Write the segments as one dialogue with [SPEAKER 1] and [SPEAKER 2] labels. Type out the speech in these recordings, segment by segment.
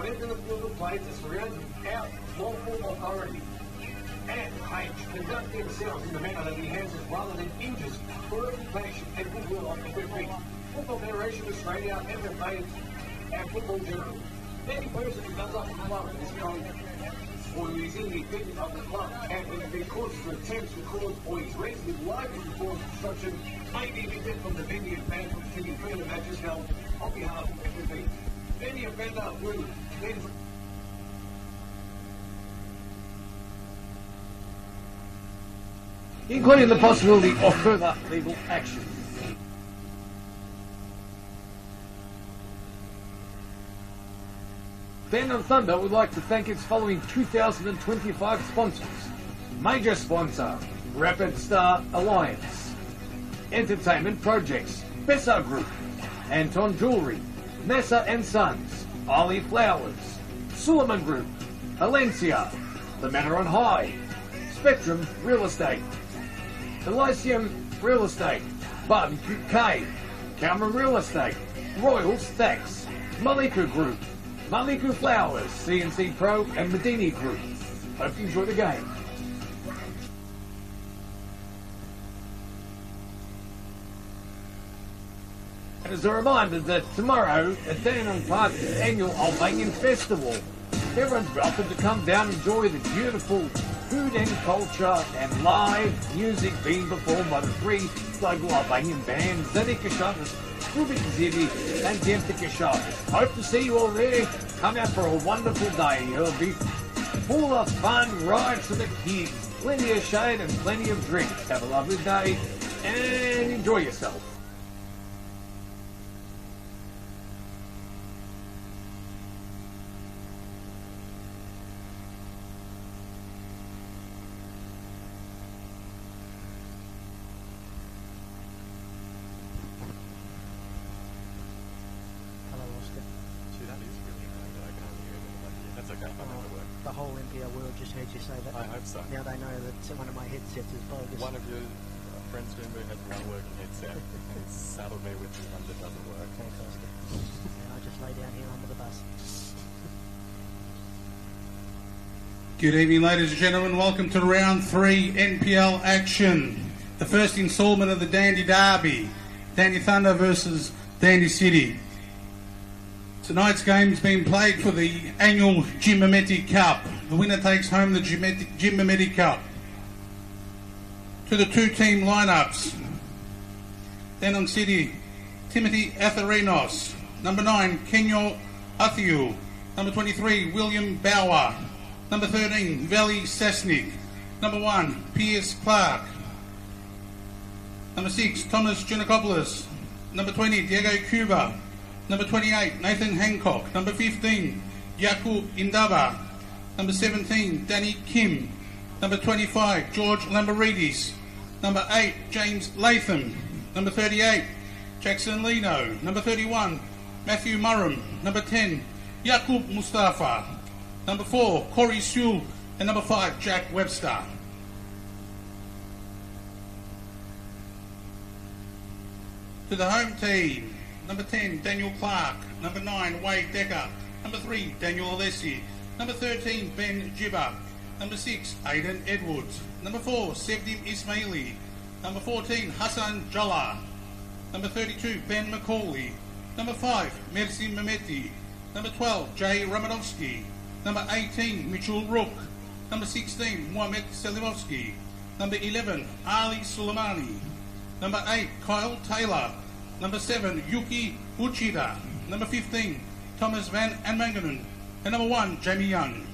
[SPEAKER 1] on every field of play to surround without lawful authority. And H, conduct themselves in the manner that enhances rather than injures for reputation and goodwill of every Football Federation of Australia, MFA, and football general. Any person who does up the club is going or who is in the opinion of the club and when it be caused for attempts to cause or is reasonably likely to cause destruction may be evicted from the venue and banned from attending further matches held on behalf of FFV. Any offender will then
[SPEAKER 2] including the possibility of further legal action. Dandenong Thunder would like to thank its following 2025 sponsors. Major sponsor, Rapid Star Alliance. Entertainment Projects, Bessa Group, Anton Jewelry, Nessa and Sons, Ali Flowers, Suleiman Group, Valencia, The Manor on High, Spectrum Real Estate, Elysium Real Estate, Barbecue Cave, Cameron Real Estate, Royal Stacks, Malika Group, Maliku Flowers, CNC Pro and Medini Group. Hope you enjoy the game. And as a reminder that tomorrow at Dandenong Park is the annual Albanian Festival. Everyone's welcome to come down and enjoy the beautiful food and culture and live music being performed by the three local Albanian bands, Zenika Shatas, Kubik Zivi and Demtika Shatas. Hope to see you all there. Come out for a wonderful day. It'll be full of fun, rides for the kids, plenty of shade and plenty of drinks. Have a lovely day and enjoy yourself.
[SPEAKER 3] The whole NPL world just heard you say that.
[SPEAKER 4] I hope so.
[SPEAKER 3] Now they know that one of my headsets is bogus.
[SPEAKER 4] One of your friends remember has one working headset and he's saddled me with the one that doesn't work.
[SPEAKER 3] Fantastic. Yeah, I just lay down here under the bus.
[SPEAKER 5] Good evening, ladies and gentlemen. Welcome to round 3 NPL action. The first instalment of the Dandy Derby. Dandy Thunder versus Dandy City. Tonight's game is being played for the annual Jim Mehmeti Cup. The winner takes home the Jim Mehmeti Cup. To the two-team lineups. Dandenong City, Timothy Atherinos. Number 9, Kenyo Athiu. Number 23, William Bauer. Number 13, Valley Sasnik. Number 1, Piers Clark. Number 6, Thomas Giannakopoulos. Number 20, Diego Cuba. Number 28, Nathan Hancock. Number 15, Yaku Indaba. Number 17, Danny Kim. Number 25, George Lambaridis. Number 8, James Latham. Number 38, Jackson Lino. Number 31, Matthew Murram. Number 10, Yakub Mustafa. Number 4, Corey Sewell. And number 5, Jack Webster. To the home team. Number 10, Daniel Clark. Number 9, Wade Decker. Number 3, Daniel Alessi. Number 13, Ben Jibber. Number 6, Aidan Edwards. Number 4, Sevdim Ismaili. Number 14, Hassan Jalla. Number 32, Ben McCauley. Number 5, Mercy Mehmeti. Number 12, Jay Ramanovsky. Number 18, Mitchell Rook. Number 16, Mohamed Selimovsky. Number 11, Ali Suleimani. Number 8, Kyle Taylor. Number 7, Yuki Uchida. Number 15, Thomas Van Anmangenen. And number 1, Jamie Young.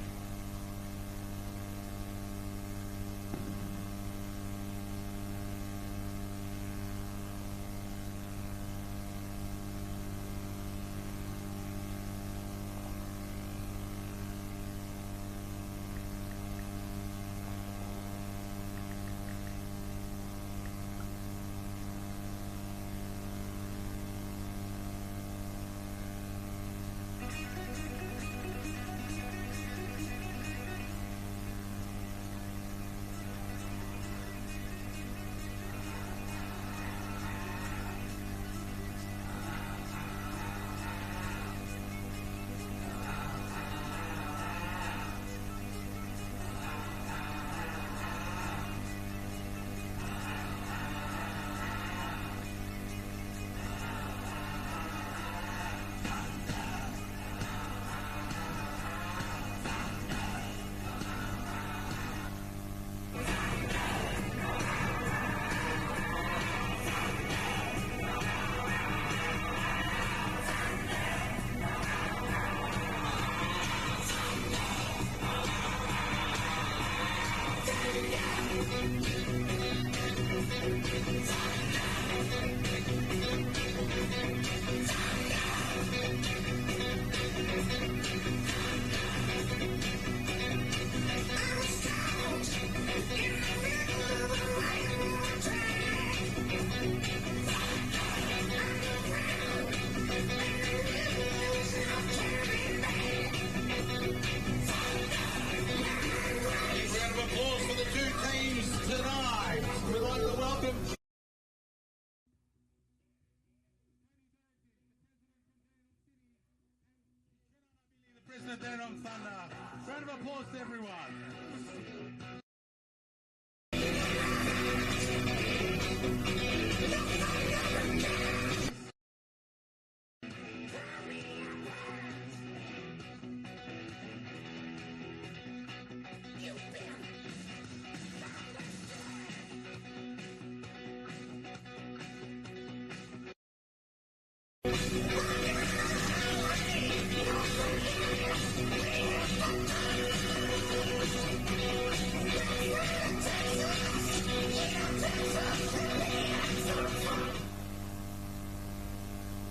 [SPEAKER 5] Dandenong Thunder. Round of applause to everyone.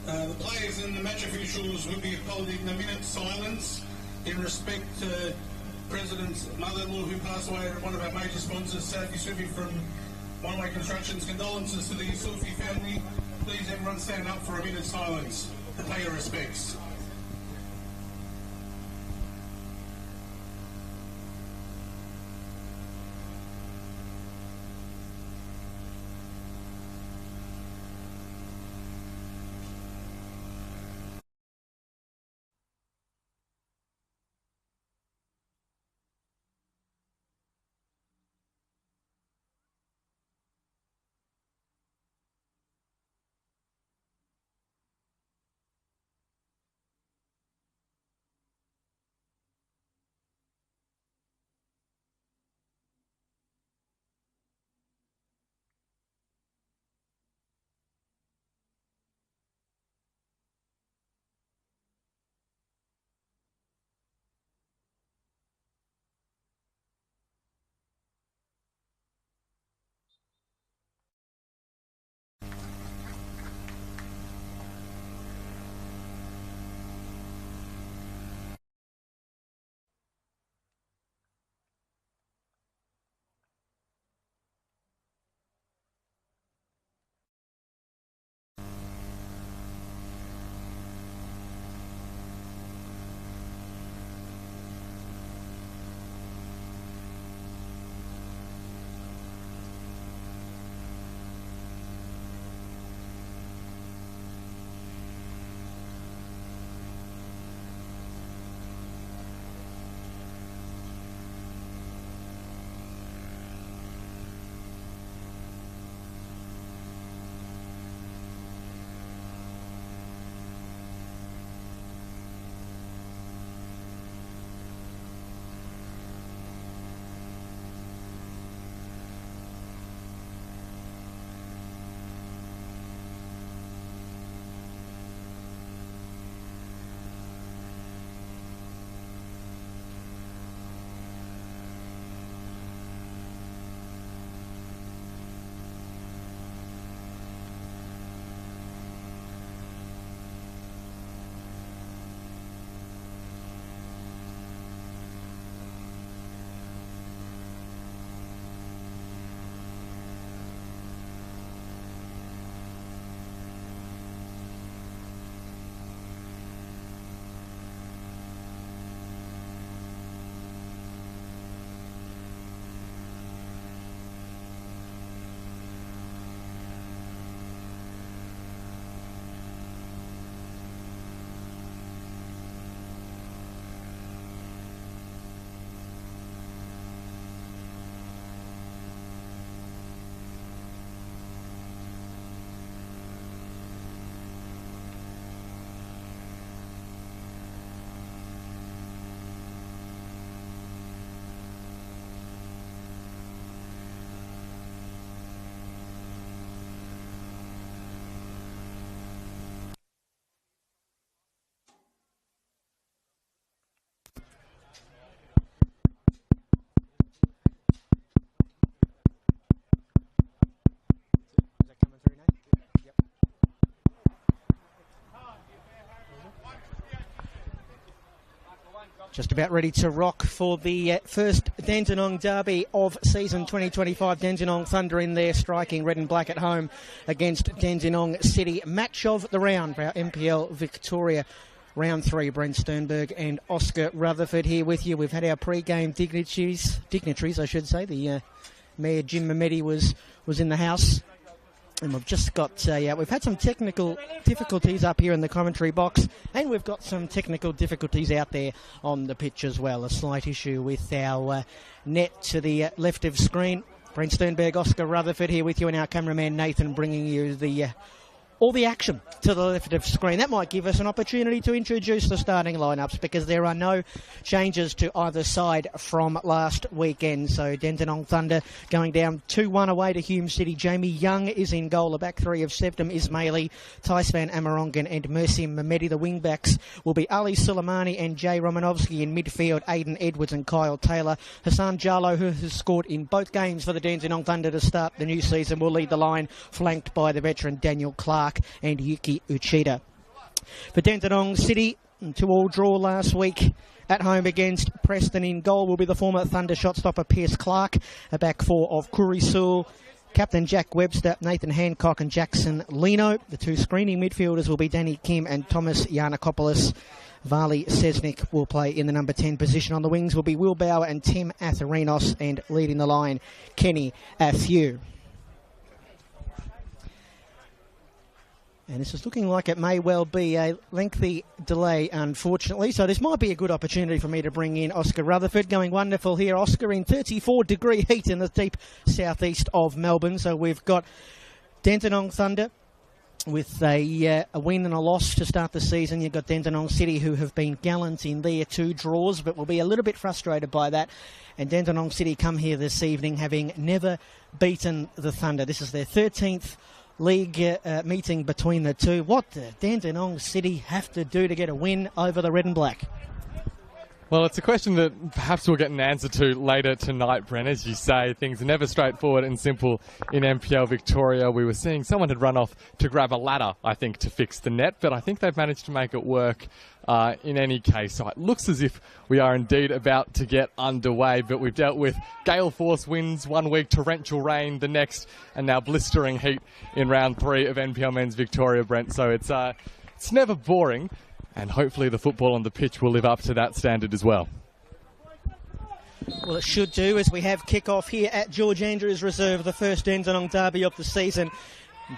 [SPEAKER 5] The players and the match officials will be holding a minute's silence in respect to President's mother-in-law who passed away, one of our major sponsors, Sophie Sufi from One Way Constructions. Condolences to the Sufi family. Please everyone stand up for a minute's silence to pay your respects.
[SPEAKER 3] Just about ready to rock for the first Dandenong derby of season 2025. Dandenong Thunder in there, striking red and black at home against Dandenong City. Match of the round for our NPL Victoria. Round 3, Brent Sternberg and Oscar Rutherford here with you. We've had our pre-game dignitaries, I should say. The Mayor Jim Mamedi was in the house And we've just got, we've had some technical difficulties up here in the commentary box, and we've got some technical difficulties out there on the pitch as well. A slight issue with our net to the left of screen. Brent Sternberg, Oscar Rutherford here with you, and our cameraman Nathan bringing you all the action to the left of screen. That might give us an opportunity to introduce the starting lineups, because there are no changes to either side from last weekend. So Dandenong Thunder going down 2-1 away to Hume City. Jamie Young is in goal. The back three of Septim Ismaili, Thais Van Amerongen and Mercy Mehmedi. The wing backs will be Ali Suleimani and Jay Romanovsky. In midfield, Aidan Edwards and Kyle Taylor. Hassan Jallo, who has scored in both games for the Dandenong Thunder to start the new season, will lead the line, flanked by the veteran Daniel Clark and Yuki Uchida. For Dandenong City, 2-2 draw last week at home against Preston. In goal will be the former Thunder shot stopper Pierce Clark, a back four of Kuri Sewell, captain Jack Webster, Nathan Hancock and Jackson Lino. The two screening midfielders will be Danny Kim and Thomas Yanakopoulos. Vali Sesnik will play in the number 10 position. On the wings will be Will Bauer and Tim Atherinos, and leading the line, Kenny Athew. And this is looking like it may well be a lengthy delay, unfortunately. So this might be a good opportunity for me to bring in Oscar Rutherford. Going wonderful here, Oscar, in 34-degree heat in the deep southeast of Melbourne. So we've got Dandenong Thunder with a win and a loss to start the season. You've got Dandenong City, who have been gallant in their 2 draws, but will be a little bit frustrated by that. And Dandenong City come here this evening having never beaten the Thunder. This is their 13th league meeting between the two. What do Dandenong City have to do to get a win over the Red and Black?
[SPEAKER 4] Well, it's a question that perhaps we'll get an answer to later tonight, Brent. As you say, things are never straightforward and simple in NPL Victoria. We were seeing someone had run off to grab a ladder, I think, to fix the net, but I think they've managed to make it work in any case. So it looks as if we are indeed about to get underway, but we've dealt with gale force winds 1 week, torrential rain the next, and now blistering heat in round 3 of NPL Men's Victoria, Brent. So it's never boring. And hopefully the football on the pitch will live up to that standard as well.
[SPEAKER 3] Well, it should do, as we have kick-off here at George Andrews Reserve, the first Dandenong derby of the season.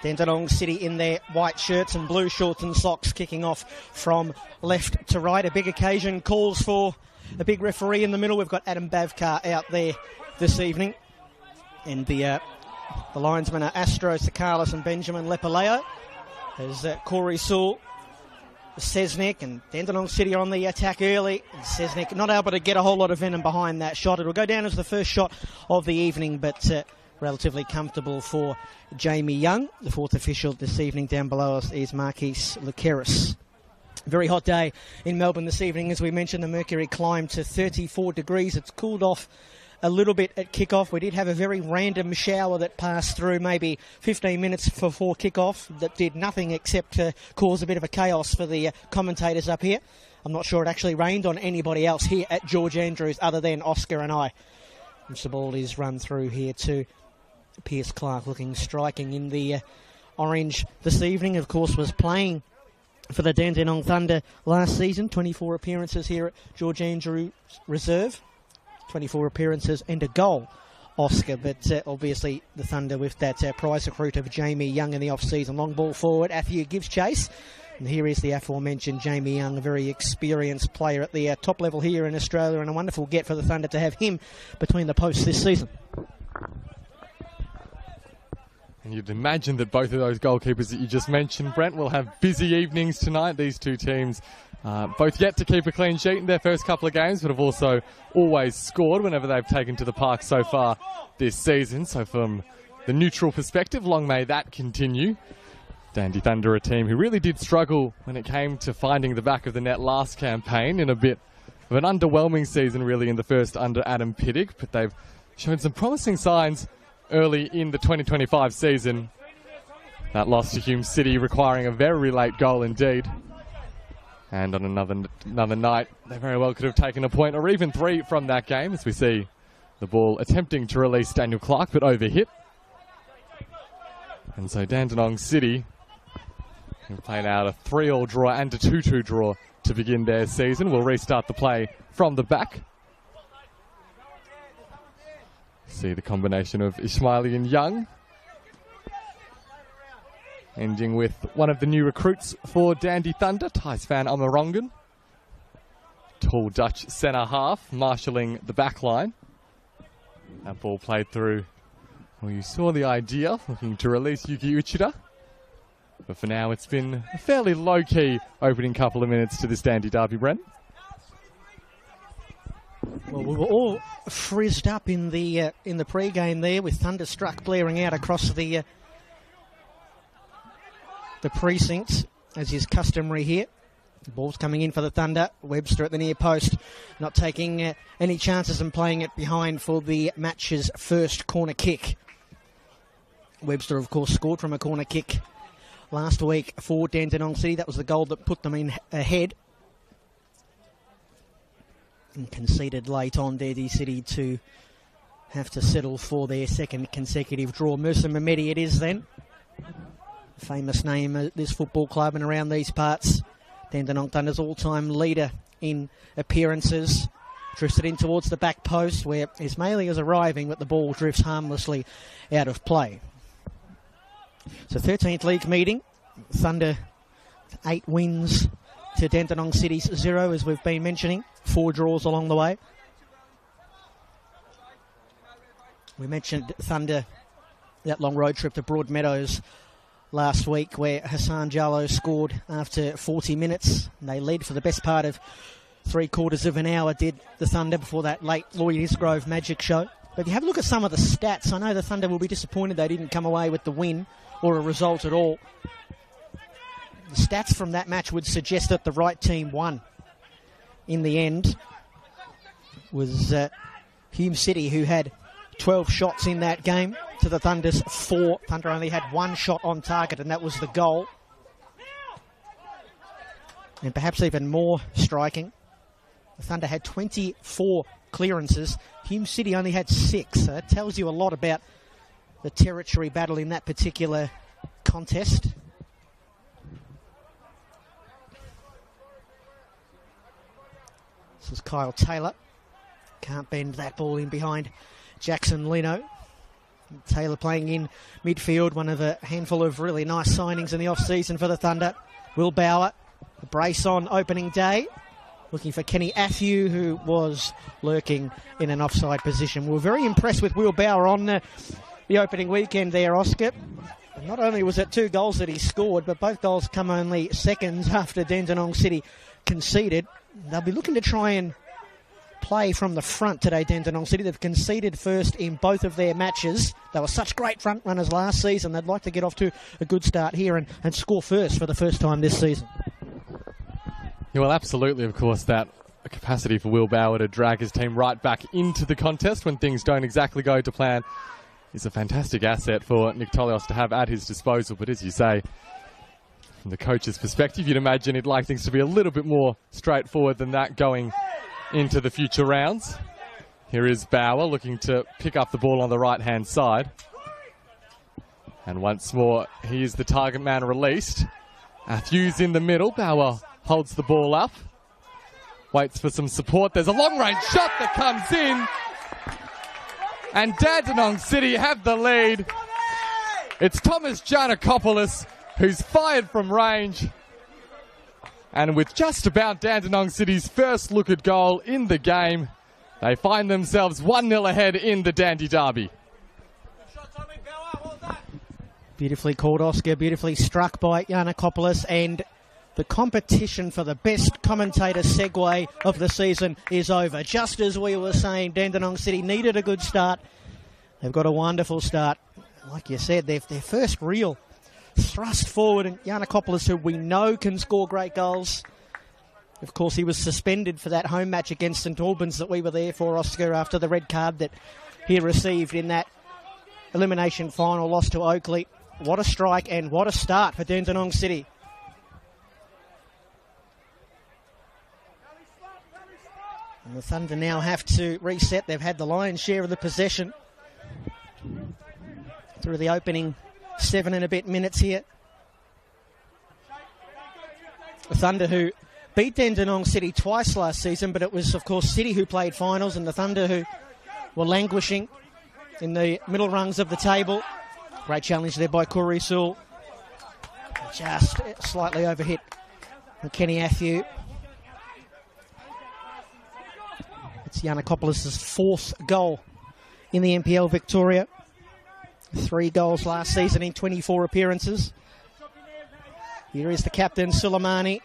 [SPEAKER 3] Dandenong City in their white shirts and blue shorts and socks, kicking off from left to right. A big occasion calls for a big referee in the middle. We've got Adam Bavkar out there this evening. And the linesmen are Astro Sakalis and Benjamin Lepaleo. As Corey Sewell, Sesnik and Dandenong City on the attack early. And Sesnik not able to get a whole lot of venom behind that shot. It'll go down as the first shot of the evening, but relatively comfortable for Jamie Young. The fourth official this evening down below us is Marquis Luceris. Very hot day in Melbourne this evening. As we mentioned, the mercury climbed to 34 degrees. It's cooled off a little bit at kick-off. We did have a very random shower that passed through maybe 15 minutes before kick-off that did nothing except to cause a bit of a chaos for the commentators up here. I'm not sure it actually rained on anybody else here at George Andrews other than Oscar and I. And the ball is run through here to Pierce Clark, looking striking in the orange this evening. Of course, was playing for the Dandenong Thunder last season. 24 appearances here at George Andrews Reserve. 24 appearances and a goal, Oscar. But obviously the Thunder with that prize recruit of Jamie Young in the off-season. Long ball forward, Athew gives chase. And here is the aforementioned Jamie Young, a very experienced player at the top level here in Australia, and a wonderful get for the Thunder to have him between the posts this season.
[SPEAKER 4] And you'd imagine that both of those goalkeepers that you just mentioned, Brent, will have busy evenings tonight. These two teams both yet to keep a clean sheet in their first couple of games, but have also always scored whenever they've taken to the park so far this season. So from the neutral perspective, long may that continue. Dandy Thunder, a team who really did struggle when it came to finding the back of the net last campaign, in a bit of an underwhelming season really in the first under Adam Piddick, but they've shown some promising signs early in the 2025 season. That loss to Hume City requiring a very late goal indeed. And on another night, they very well could have taken a point or even 3 from that game, as we see the ball attempting to release Daniel Clark, but overhit. And so Dandenong City have played out a 3-3 draw and a 2-2 draw to begin their season. We'll restart the play from the back. See the combination of Ismaili and Young. ending with one of the new recruits for Dandy Thunder, Thais van Amerongen. Tall Dutch centre half, marshalling the back line. That ball played through. Well, you saw the idea, looking to release Yuki Uchida. But for now, it's been a fairly low-key opening couple of minutes to this Dandy derby, Brent.
[SPEAKER 3] Well, we were all frizzed up in the pre-game there, with Thunderstruck blaring out across the precincts, as is customary here. The ball's coming in for the Thunder. Webster at the near post, not taking any chances and playing it behind for the match's first corner kick. Webster, of course, scored from a corner kick last week for Dandenong City. That was the goal that put them in ahead. And conceded late on, Dandy City to have to settle for their second consecutive draw. Musa Mehmedi it is then. Famous name at this football club and around these parts. Dandenong Thunder's all-time leader in appearances. Drifts it in towards the back post where Ismaili is arriving, but the ball drifts harmlessly out of play. So 13th league meeting. Thunder 8 wins to Dandenong City's 0, as we've been mentioning. 4 draws along the way. We mentioned Thunder, that long road trip to Broadmeadows last week, where Hassan Jallo scored after 40 minutes. And they led for the best part of 3/4 of an hour, did the Thunder, before that late Lloyd Isgrove magic show. But if you have a look at some of the stats, I know the Thunder will be disappointed they didn't come away with the win or a result at all. The stats from that match would suggest that the right team won. In the end, was Hume City, who had 12 shots in that game to the Thunder's 4. Thunder only had 1 shot on target, and that was the goal. And perhaps even more striking, the Thunder had 24 clearances. Hume City only had 6. So that tells you a lot about the territory battle in that particular contest. This is Kyle Taylor. Can't bend that ball in behind Jackson Leno. Taylor playing in midfield, one of a handful of really nice signings in the off-season for the Thunder. Will Bauer, a brace on opening day. Looking for Kenny Athew, who was lurking in an offside position. We were very impressed with Will Bauer on the opening weekend there, Oscar. Not only was it 2 goals that he scored, but both goals come only seconds after Dandenong City conceded. They'll be looking to try and play from the front today, Dandenong City. They've conceded first in both of their matches. They were such great front runners last season. They'd like to get off to a good start here and score first for the first time this season.
[SPEAKER 4] Yeah, well, absolutely, of course, that capacity for Will Bauer to drag his team right back into the contest when things don't exactly go to plan is a fantastic asset for Nick Tolios to have at his disposal. But as you say, from the coach's perspective, you'd imagine he'd like things to be a little bit more straightforward than that going into the future rounds. Here is Bauer looking to pick up the ball on the right-hand side. And once more, he is the target man released. Athew's in the middle. Bauer holds the ball up. Waits for some support. There's a long-range shot that comes in. And Dandenong City have the lead. It's Thomas Giannakopoulos who's fired from range. And with just about Dandenong City's first look at goal in the game, they find themselves 1-0 ahead in the Dandy derby.
[SPEAKER 3] Beautifully called, Oscar. Beautifully struck by Giannakopoulos. And the competition for the best commentator segue of the season is over. Just as we were saying, Dandenong City needed a good start. They've got a wonderful start. Like you said, their first real thrust forward, and Giannakopoulos, who we know can score great goals. Of course, he was suspended for that home match against St Albans that we were there for, Oscar, after the red card that he received in that elimination final loss to Oakley. What a strike and what a start for Dandenong City. And the Thunder now have to reset. They've had the lion's share of the possession through the opening 7 and a bit minutes here. The Thunder, who beat Dandenong City twice last season, but it was, of course, City who played finals, and the Thunder who were languishing in the middle rungs of the table. Great challenge there by Corey Sewell. Just slightly overhit from Kenny Athew. It's Yiannakopoulos' 4th goal in the NPL Victoria. 3 goals last season in 24 appearances. Here is the captain, Suleimani,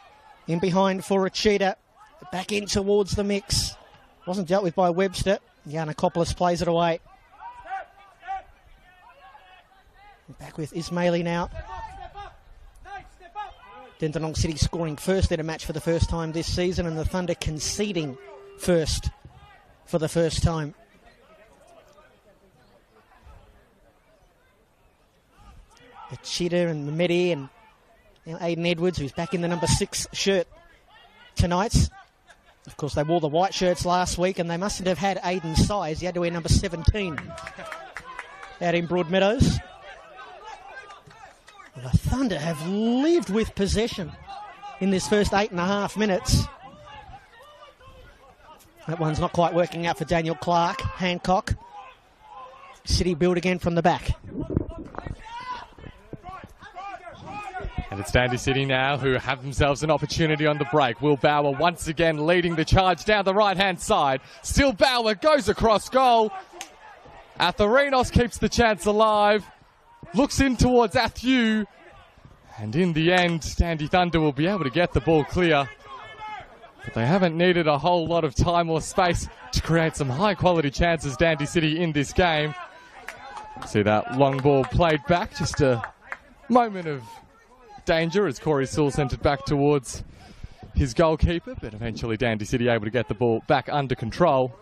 [SPEAKER 3] in behind for Achita. Back in towards the mix. Wasn't dealt with by Webster. Yiannakopoulos plays it away. Back with Ismaili now. Dandenong City scoring first in a match for the first time this season, and the Thunder conceding first for the first time. Achita and Mehmedi and now Aiden Edwards, who's back in the number 6 shirt tonight. Of course, they wore the white shirts last week, and they mustn't have had Aiden's size. He had to wear number 17 out in Broadmeadows. Well, the Thunder have lived with possession in this first 8.5 minutes. That one's not quite working out for Daniel Clark. Hancock. City build again from the back.
[SPEAKER 4] And it's Dandy City now who have themselves an opportunity on the break. Will Bauer once again leading the charge down the right-hand side. Still Bauer goes across goal. Atharinos keeps the chance alive. Looks in towards Athew. And in the end, Dandy Thunder will be able to get the ball clear. But they haven't needed a whole lot of time or space to create some high-quality chances, Dandy City, in this game. See that long ball played back. Just a moment of danger as Corey Sewell sent it back towards his goalkeeper. But eventually Dandy City able to get the ball back under control.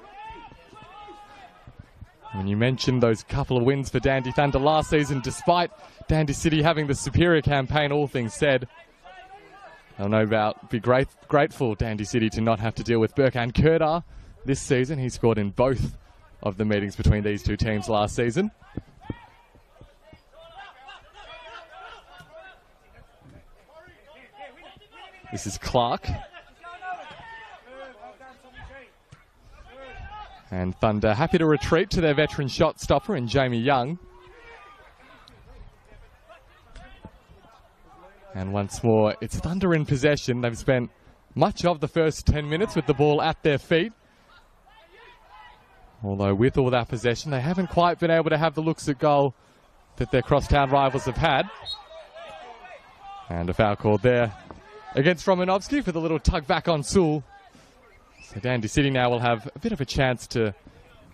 [SPEAKER 4] When you mentioned those couple of wins for Dandy Thunder last season, despite Dandy City having the superior campaign, all things said, they'll no doubt be grateful, Dandy City, to not have to deal with Burkhan Kurdar this season. He scored in both of the meetings between these two teams last season. This is Clark. And Thunder happy to retreat to their veteran shot stopper in Jamie Young. And once more, it's Thunder in possession. They've spent much of the first 10 minutes with the ball at their feet. Although with all that possession, they haven't quite been able to have the looks at goal that their crosstown rivals have had. And a foul called there against Romanovsky for the little tug back on Sewell. So Dandy City now will have a bit of a chance to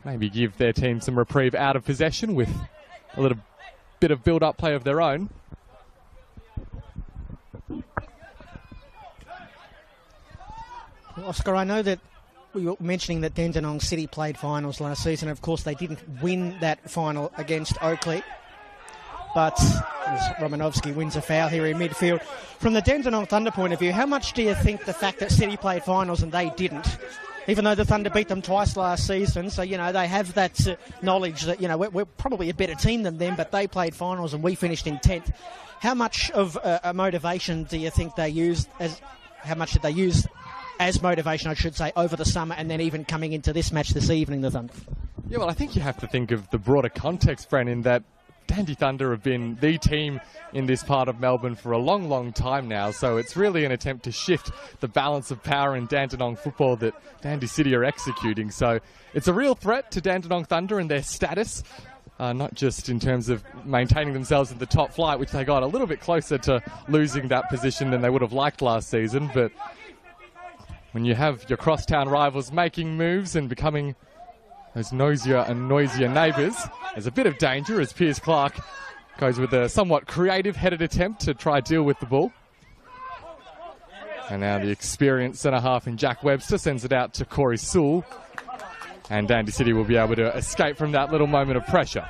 [SPEAKER 4] maybe give their team some reprieve out of possession with a little bit of build-up play of their own.
[SPEAKER 3] Oscar, I know that we were mentioning that Dandenong City played finals last season. Of course, they didn't win that final against Oakley. But as Romanovsky wins a foul here in midfield. From the Dandenong Thunder point of view, how much do you think the fact that City played finals and they didn't, even though the Thunder beat them twice last season, so, you know, they have that knowledge that, you know, we're probably a better team than them, but they played finals and we finished in 10th. How much of a motivation do you think they used, how much did they use as motivation, I should say, over the summer and then even coming into this match this evening, the Thunder?
[SPEAKER 4] Yeah, well, I think you have to think of the broader context, Bren, in that Dandy Thunder have been the team in this part of Melbourne for a long, long time now, so it's really an attempt to shift the balance of power in Dandenong football that Dandy City are executing. So it's a real threat to Dandenong Thunder and their status, not just in terms of maintaining themselves in the top flight, which they got a little bit closer to losing that position than they would have liked last season, but when you have your crosstown rivals making moves and becoming those noisier and noisier neighbours, there's a bit of danger as Piers Clark goes with a somewhat creative headed attempt to try deal with the ball. And now the experienced centre-half in Jack Webster sends it out to Corey Sewell. And Dandy City will be able to escape from that little moment of pressure.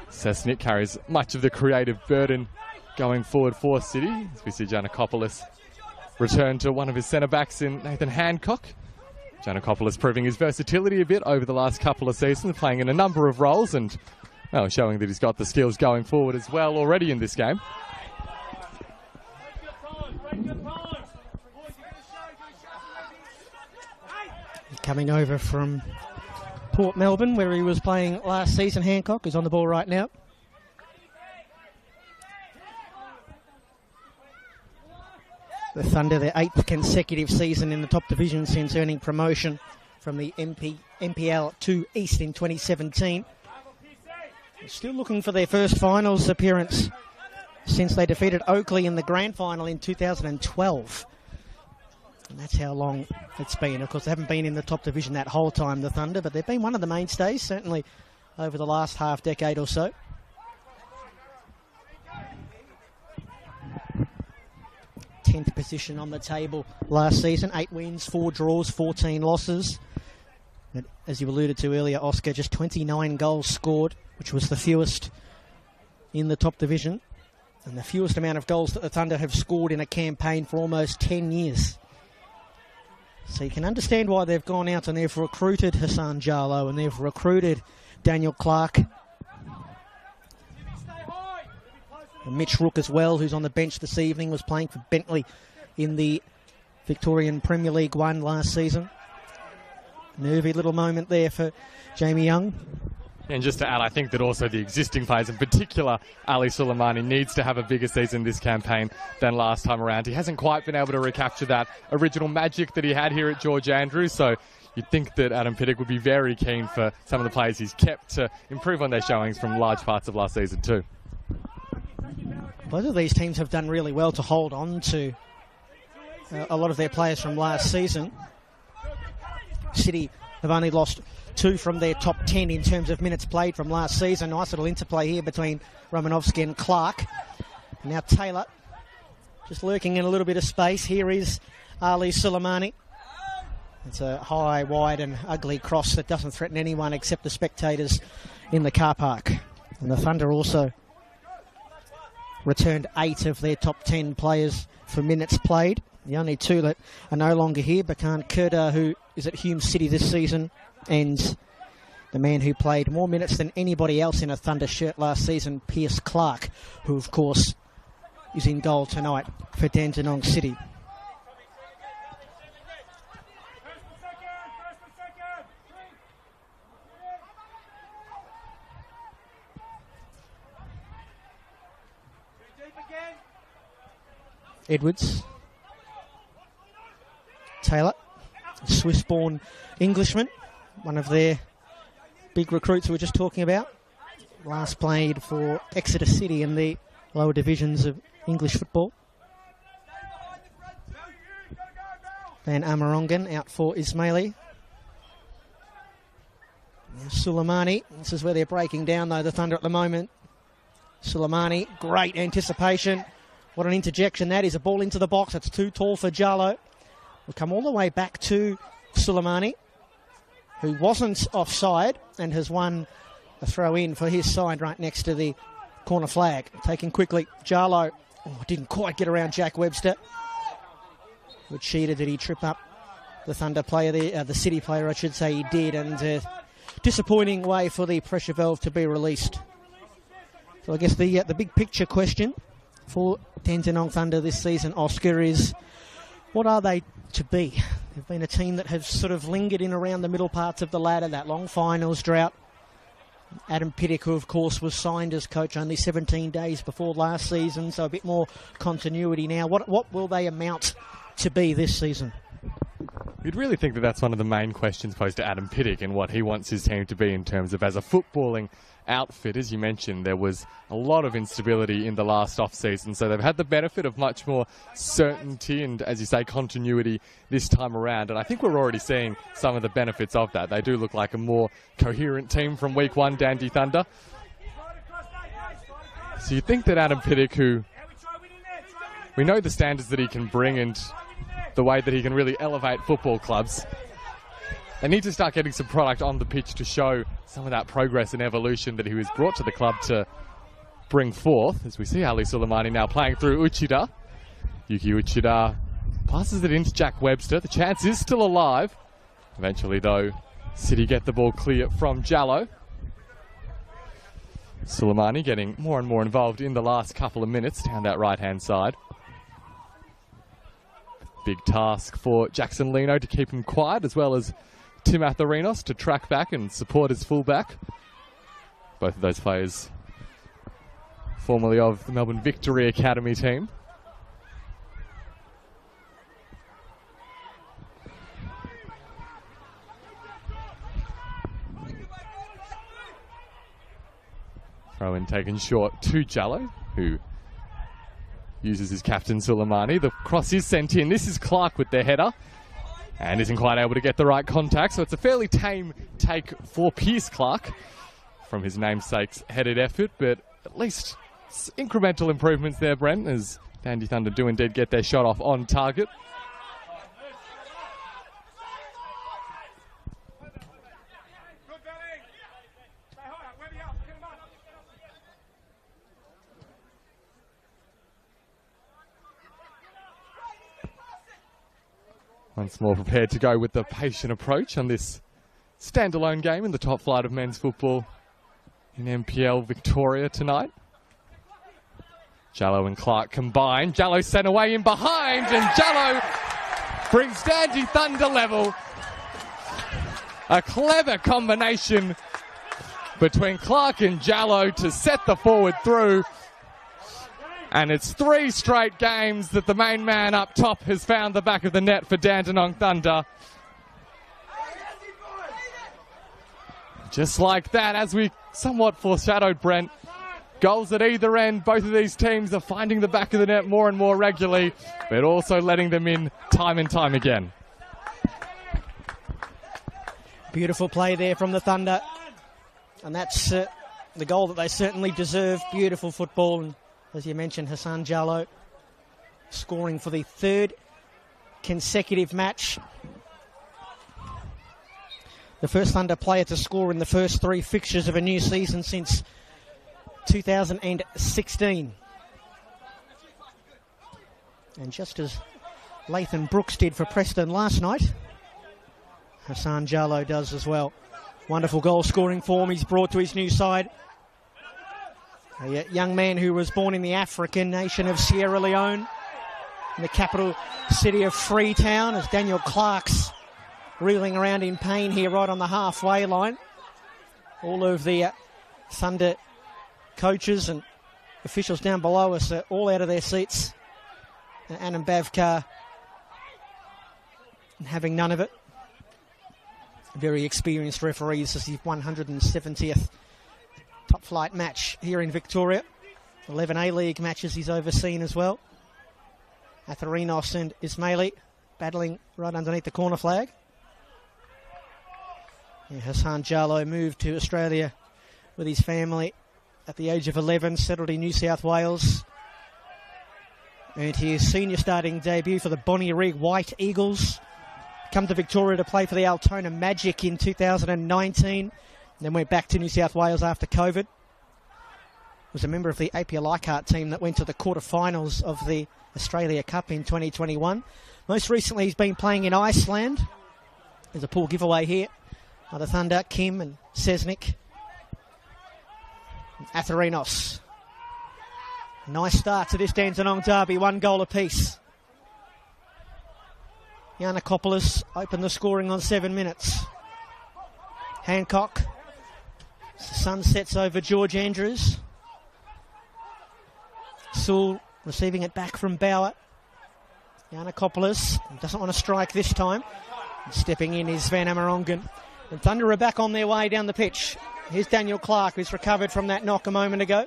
[SPEAKER 4] Sesnik carries much of the creative burden going forward for City, as we see Yiannakopoulos return to one of his centre-backs in Nathan Hancock. Yiannakopoulos proving his versatility a bit over the last couple of seasons, playing in a number of roles and showing that he's got the skills going forward as well already in this game.
[SPEAKER 3] Coming over from Port Melbourne, where he was playing last season, Hancock is on the ball right now. The Thunder, their 8th consecutive season in the top division since earning promotion from the NPL 2 East in 2017. They're still looking for their first finals appearance since they defeated Oakley in the grand final in 2012. And that's how long it's been. Of course, they haven't been in the top division that whole time, the Thunder, but they've been one of the mainstays, certainly over the last half decade or so. 10th position on the table last season. 8 wins, 4 draws, 14 losses. But as you alluded to earlier, Oscar, just 29 goals scored, which was the fewest in the top division, and the fewest amount of goals that the Thunder have scored in a campaign for almost 10 years. So you can understand why they've gone out and they've recruited Hassan Jallow and they've recruited Daniel Clark. And Mitch Rook as well, who's on the bench this evening, was playing for Bentley in the Victorian Premier League 1 last season. Nervy little moment there for Jamie Young.
[SPEAKER 4] And just to add, I think that also the existing players, in particular Ali Suleimani, needs to have a bigger season this campaign than last time around. He hasn't quite been able to recapture that original magic that he had here at George Andrews, so you'd think that Adam Pittock would be very keen for some of the players he's kept to improve on their showings from large parts of last season too.
[SPEAKER 3] Both of these teams have done really well to hold on to a lot of their players from last season. City have only lost 2 from their top 10 in terms of minutes played from last season. Nice little interplay here between Romanovsky and Clark. And now Taylor just lurking in a little bit of space. Here is Ali Suleimani. It's a high, wide and ugly cross that doesn't threaten anyone except the spectators in the car park. And the Thunder also returned 8 of their top 10 players for minutes played. The only 2 that are no longer here, Bakan Kurda, who is at Hume City this season, and the man who played more minutes than anybody else in a Thunder shirt last season, Pierce Clark, who of course is in goal tonight for Dandenong City. Edwards. Taylor, Swiss-born Englishman, one of their big recruits we were just talking about. Last played for Exeter City in the lower divisions of English football. Van Amerongen out for Ismaili. Suleimani, this is where they're breaking down though, the Thunder at the moment. Suleimani, great anticipation. What an interjection that is, a ball into the box. It's too tall for Jallow. We'll come all the way back to Suleimani, who wasn't offside and has won a throw in for his side right next to the corner flag. Taken quickly, Jallow didn't quite get around Jack Webster. Good cheater, did he trip up the Thunder player, the City player I should say he did, and disappointing way for the pressure valve to be released. So I guess the big picture question for Dandenong Thunder this season, Oscar, is what are they to be? They've been a team that have sort of lingered in around the middle parts of the ladder, that long finals drought. Adam Pittock, who of course was signed as coach only 17 days before last season, so a bit more continuity now. What will they amount to be this season?
[SPEAKER 4] You'd really think that that's one of the main questions posed to Adam Pittock and what he wants his team to be in terms of as a footballing outfit. As you mentioned, there was a lot of instability in the last off-season, so they've had the benefit of much more certainty and, as you say, continuity this time around. And I think we're already seeing some of the benefits of that. They do look like a more coherent team from week 1, Dandy Thunder. So you think that Adam Pittock, who we know the standards that he can bring and the way that he can really elevate football clubs, they need to start getting some product on the pitch to show some of that progress and evolution that he was brought to the club to bring forth. As we see Ali Suleimani now playing through Uchida. Yuki Uchida passes it into Jack Webster. The chance is still alive. Eventually, though, City get the ball clear from Jallow. Suleimani getting more and more involved in the last couple of minutes down that right-hand side. Big task for Jackson Leno to keep him quiet, as well as Tim Atharinos to track back and support his fullback. Both of those players formerly of the Melbourne Victory Academy team. Throw in taken short to Jallo, who uses his captain Suleimani. The cross is sent in. This is Clark with their header and isn't quite able to get the right contact. So it's a fairly tame take for Pierce Clark from his namesake's headed effort, but at least incremental improvements there, Brent, as Dandy Thunder do indeed get their shot off on target. Once more prepared to go with the patient approach on this standalone game in the top flight of men's football in NPL Victoria tonight. Jallo and Clark combine. Jallo sent away in behind, and Jallo brings Dandy Thunder level. A clever combination between Clark and Jallo to set the forward through. And it's 3 straight games that the main man up top has found the back of the net for Dandenong Thunder. Just like that, as we somewhat foreshadowed, Brent, goals at either end. Both of these teams are finding the back of the net more and more regularly, but also letting them in time and time again.
[SPEAKER 3] Beautiful play there from the Thunder. And that's the goal that they certainly deserve. Beautiful football. And as you mentioned, Hassan Jallo scoring for the 3rd consecutive match. The first Thunder player to score in the first 3 fixtures of a new season since 2016. And just as Lathan Brooks did for Preston last night, Hassan Jallo does as well. Wonderful goal scoring form he's brought to his new side. A young man who was born in the African nation of Sierra Leone, in the capital city of Freetown, as Daniel Clark's reeling around in pain here right on the halfway line. All of the Thunder coaches and officials down below us are all out of their seats. Anand Bavkar having none of it. Very experienced referees. This is his 170th top flight match here in Victoria. 11 A-League matches he's overseen as well. Atharinos and Ismaili battling right underneath the corner flag. Yeah, Hassan Jallo moved to Australia with his family at the age of 11, settled in New South Wales. Earned his senior starting debut for the Bonnyrigg White Eagles. Come to Victoria to play for the Altona Magic in 2019. Then went back to New South Wales after COVID. Was a member of the APL Leichhardt team that went to the quarterfinals of the Australia Cup in 2021. Most recently, he's been playing in Iceland. There's a pool giveaway here. The Thunder, Kim and Sesnik. Atharinos. Nice start to this Dandenong derby, 1 goal apiece. Yanakopoulos opened the scoring on 7 minutes. Hancock. Sunsets over George Andrews. Sewell receiving it back from Bauer. Yanakopoulos doesn't want to strike this time. Stepping in is Van Amerongen. And Thunder are back on their way down the pitch. Here's Daniel Clark, who's recovered from that knock a moment ago.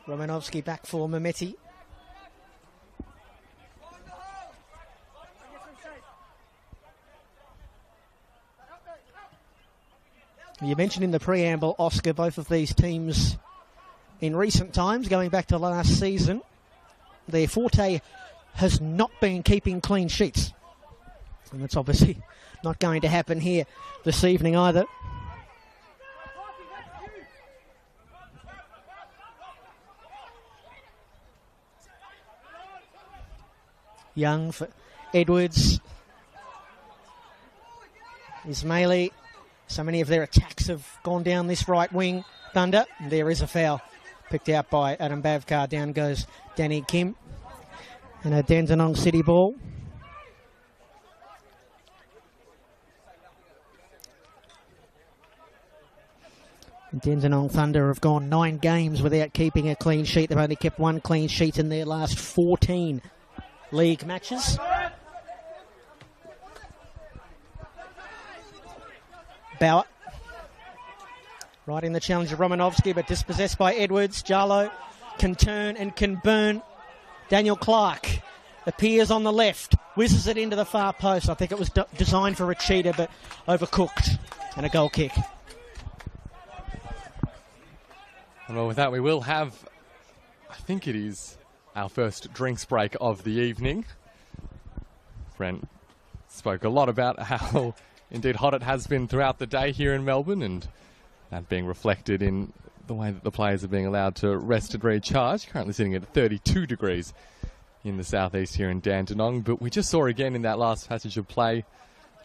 [SPEAKER 3] Romanovsky back for Mehmeti. You mentioned in the preamble, Oscar, both of these teams in recent times, going back to last season, their forte has not been keeping clean sheets. And that's obviously not going to happen here this evening either. Young for Edwards. Ismaili. So many of their attacks have gone down this right wing. Thunder. There is a foul picked out by Adam Bavkar. Down goes Danny Kim. And a Dandenong City ball. Dandenong Thunder have gone 9 games without keeping a clean sheet. They've only kept 1 clean sheet in their last 14 league matches. Bauer. Right in the challenge of Romanovsky, but dispossessed by Edwards. Jarlo can turn and can burn. Daniel Clark appears on the left, whizzes it into the far post. I think it was designed for a cheater, but overcooked, and a goal kick.
[SPEAKER 4] Well, with that, we will have, I think it is, our first drinks break of the evening. Brent spoke a lot about how indeed hot it has been throughout the day here in Melbourne, and that being reflected in the way that the players are being allowed to rest and recharge. Currently sitting at 32 degrees in the southeast here in Dandenong, but we just saw again in that last passage of play,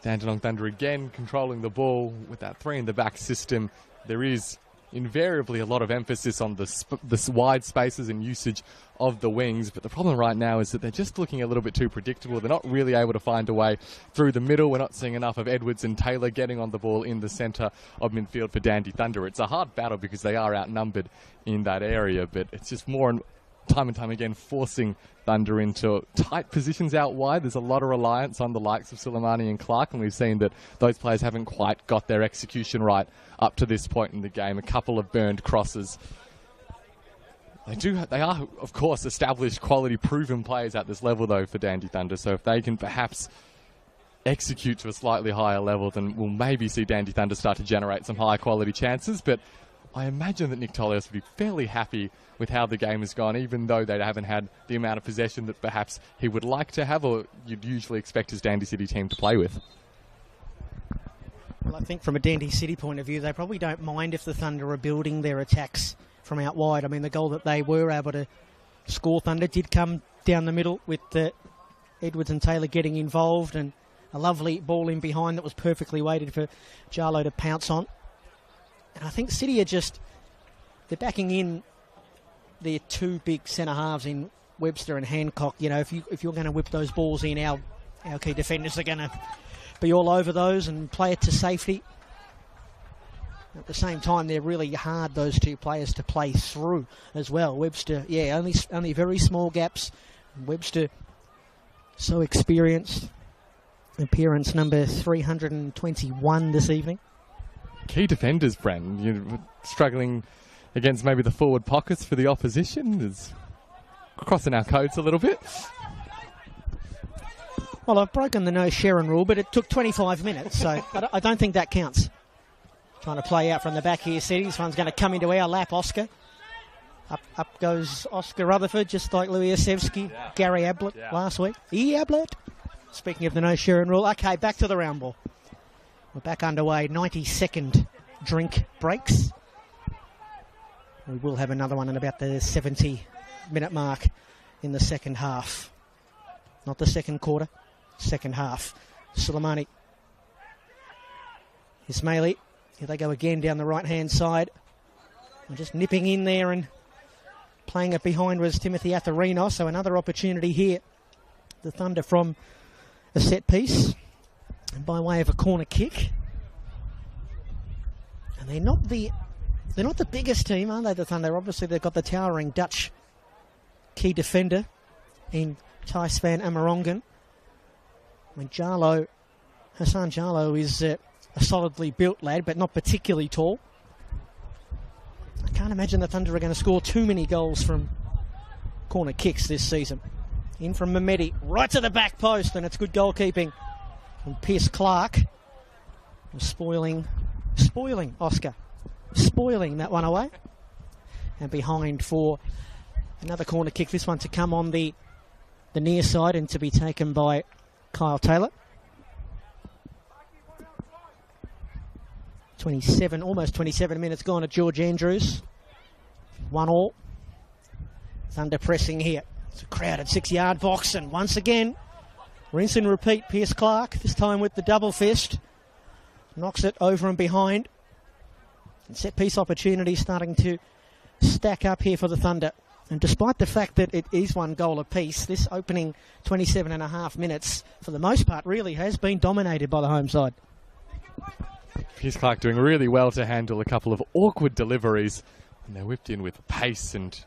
[SPEAKER 4] Dandenong Thunder again controlling the ball with that three in the back system. There is invariably a lot of emphasis on the wide spaces and usage of the wings, but the problem right now is that they're just looking a little bit too predictable. They're not really able to find a way through the middle. We're not seeing enough of Edwards and Taylor getting on the ball in the centre of midfield for Dandy Thunder. It's a hard battle because they are outnumbered in that area, but it's just more and time again forcing Thunder into tight positions out wide. There's a lot of reliance on the likes of Suleimani and Clark, and we've seen that those players haven't quite got their execution right up to this point in the game. A couple of burned crosses. They are, of course, established, quality, proven players at this level, though, for Dandy Thunder. So if they can perhaps execute to a slightly higher level, then we'll maybe see Dandy Thunder start to generate some high-quality chances. But I imagine that Nick Tolios would be fairly happy with how the game has gone, even though they haven't had the amount of possession that perhaps he would like to have, or you'd usually expect his Dandy City team to play with.
[SPEAKER 3] Well, I think from a Dandy City point of view, they probably don't mind if the Thunder are building their attacks from out wide. I mean, the goal that they were able to score, Thunder, did come down the middle with Edwards and Taylor getting involved, and a lovely ball in behind that was perfectly weighted for Jarlo to pounce on. And I think City are they're backing in their two big centre halves in Webster and Hancock. You know, if you're going to whip those balls in, our key defenders are going to be all over those and play it to safety. At the same time, they're really hard, those two players, to play through as well. Webster, only very small gaps. Webster, so experienced. Appearance number 321 this evening.
[SPEAKER 4] Key defenders, Brandon. You're struggling against maybe the forward pockets for the opposition. Is crossing our codes a little bit.
[SPEAKER 3] Well, I've broken the no Sharon rule, but it took 25 minutes, so I don't think that counts. Trying to play out from the back here, City. This one's going to come into our lap, Oscar. Up goes Oscar Rutherford, just like Louis Asevsky, Gary Ablett last week. Ablett. Speaking of the no Sharon rule, okay, back to the round ball. We're back underway, 90-second drink breaks. We will have another one in about the 70-minute mark in the second half. Not the second quarter, second half. Suleimani. Ismaili. Here they go again down the right-hand side. And just nipping in there and playing it behind was Timothy Atharino. So another opportunity here. The Thunder from a set piece. And by way of a corner kick. And they're not the biggest team, are they, the Thunder? Obviously, they've got the towering Dutch key defender in Thijs van Amerongen. I mean, Hassan Jarlo is a solidly built lad, but not particularly tall. I can't imagine the Thunder are going to score too many goals from corner kicks this season. In from Mehmedi, right to the back post, and it's good goalkeeping from Pierce Clark. Spoiling Oscar. Spoiling that one away. And behind for another corner kick. This one to come on the near side and to be taken by Kyle Taylor. almost 27 minutes gone at George Andrews. 1-1. Thunder pressing here. It's a crowded 6-yard box, and once again, rinse and repeat. Pierce Clark, this time with the double fist. Knocks it over and behind. And set piece opportunity starting to stack up here for the Thunder. And despite the fact that it is one goal apiece, this opening 27.5 minutes, for the most part, really has been dominated by the home side.
[SPEAKER 4] Pierce Clark doing really well to handle a couple of awkward deliveries. And they're whipped in with pace, and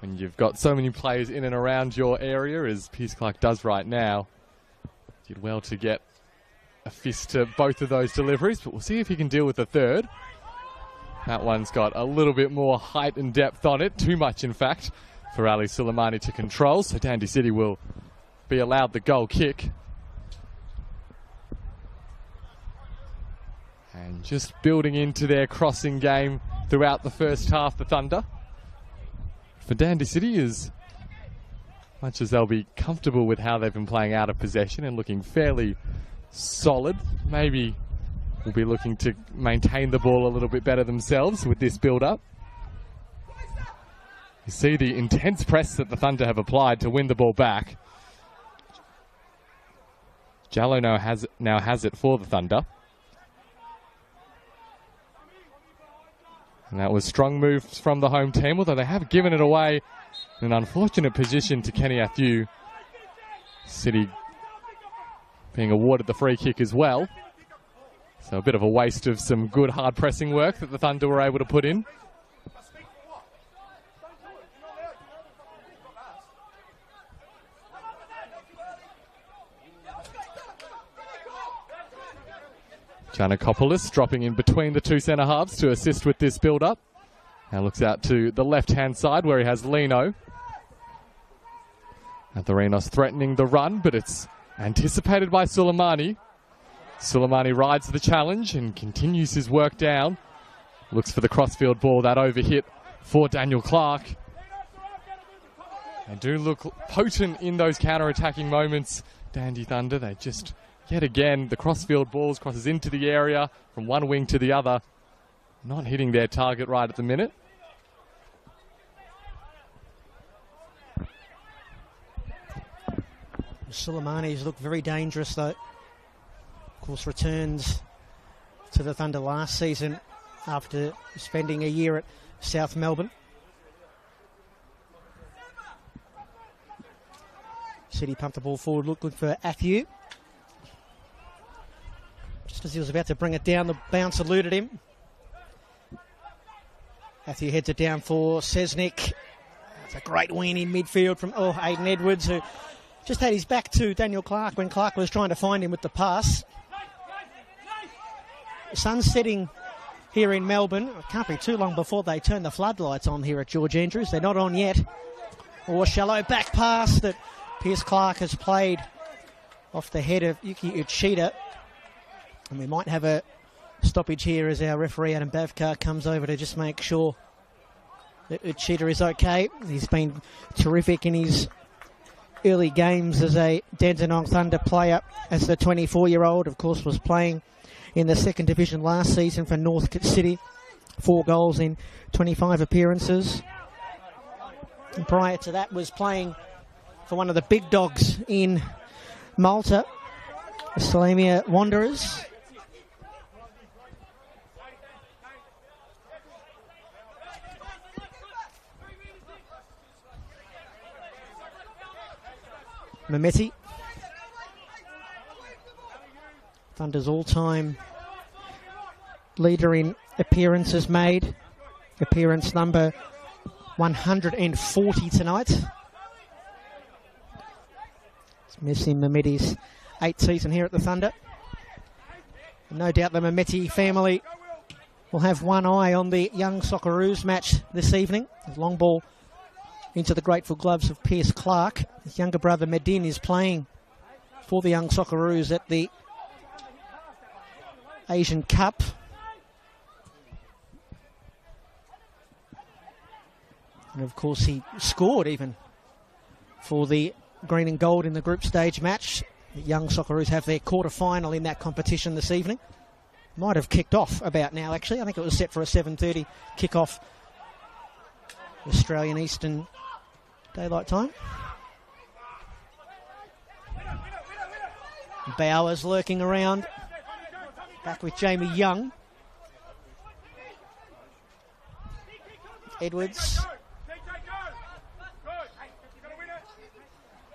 [SPEAKER 4] when you've got so many players in and around your area, as Pierce Clark does right now, did well to get a fist to both of those deliveries, but we'll see if he can deal with the third. That one's got a little bit more height and depth on it, too much in fact, for Ali Suleimani to control, so Dandy City will be allowed the goal kick. And just building into their crossing game throughout the first half, the Thunder. For Dandy City, as much as they'll be comfortable with how they've been playing out of possession and looking fairly solid, maybe will be looking to maintain the ball a little bit better themselves with this build-up. You see the intense press that the Thunder have applied to win the ball back. Jallo now has it for the Thunder. And that was strong moves from the home team, although they have given it away in an unfortunate position to Kenny Athieu. City being awarded the free kick as well. So a bit of a waste of some good hard pressing work that the Thunder were able to put in. Giannakopoulos dropping in between the two centre halves to assist with this build-up. Now looks out to the left-hand side where he has Lino. Atharinos threatening the run, but it's anticipated by Suleimani. Suleimani rides the challenge and continues his work down. Looks for the crossfield ball, that overhit for Daniel Clark. They do look potent in those counter-attacking moments, Dandy Thunder. They just... Yet again, the crossfield balls crosses into the area from one wing to the other. Not hitting their target right at the minute.
[SPEAKER 3] Suleimani's looked very dangerous though. Of course, returns to the Thunder last season after spending a year at South Melbourne. City pumped the ball forward, looked good for Athieu. Just as he was about to bring it down, the bounce eluded him. Athieu heads it down for Sesnick. It's a great win in midfield from Aiden Edwards, who just had his back to Daniel Clark when Clark was trying to find him with the pass. The sun's setting here in Melbourne. It can't be too long before they turn the floodlights on here at George Andrews. They're not on yet. Or shallow back pass that Pierce Clark has played off the head of Yuki Uchida. And we might have a stoppage here as our referee Adam Bavkar comes over to just make sure that Uchida is okay. He's been terrific in his early games as a Dandenong Thunder player. As the 24-year-old, of course, was playing in the second division last season for North City. 4 goals in 25 appearances. And prior to that was playing for one of the big dogs in Malta, the Salamia Wanderers. Mehmeti, Thunder's all-time leader in appearances made. Appearance number 140 tonight. It's missing Mehmeti's 8th season here at the Thunder. No doubt the Mehmeti family will have one eye on the Young Socceroos match this evening. Long ball into the grateful gloves of Pierce Clark. His younger brother Medin is playing for the Young Socceroos at the Asian Cup. And of course he scored even for the green and gold in the group stage match. The Young Socceroos have their quarter-final in that competition this evening. Might have kicked off about now actually. I think it was set for a 7:30 kick-off Australian Eastern Daylight Time. Bowers lurking around. Back with Jamie Young. Edwards.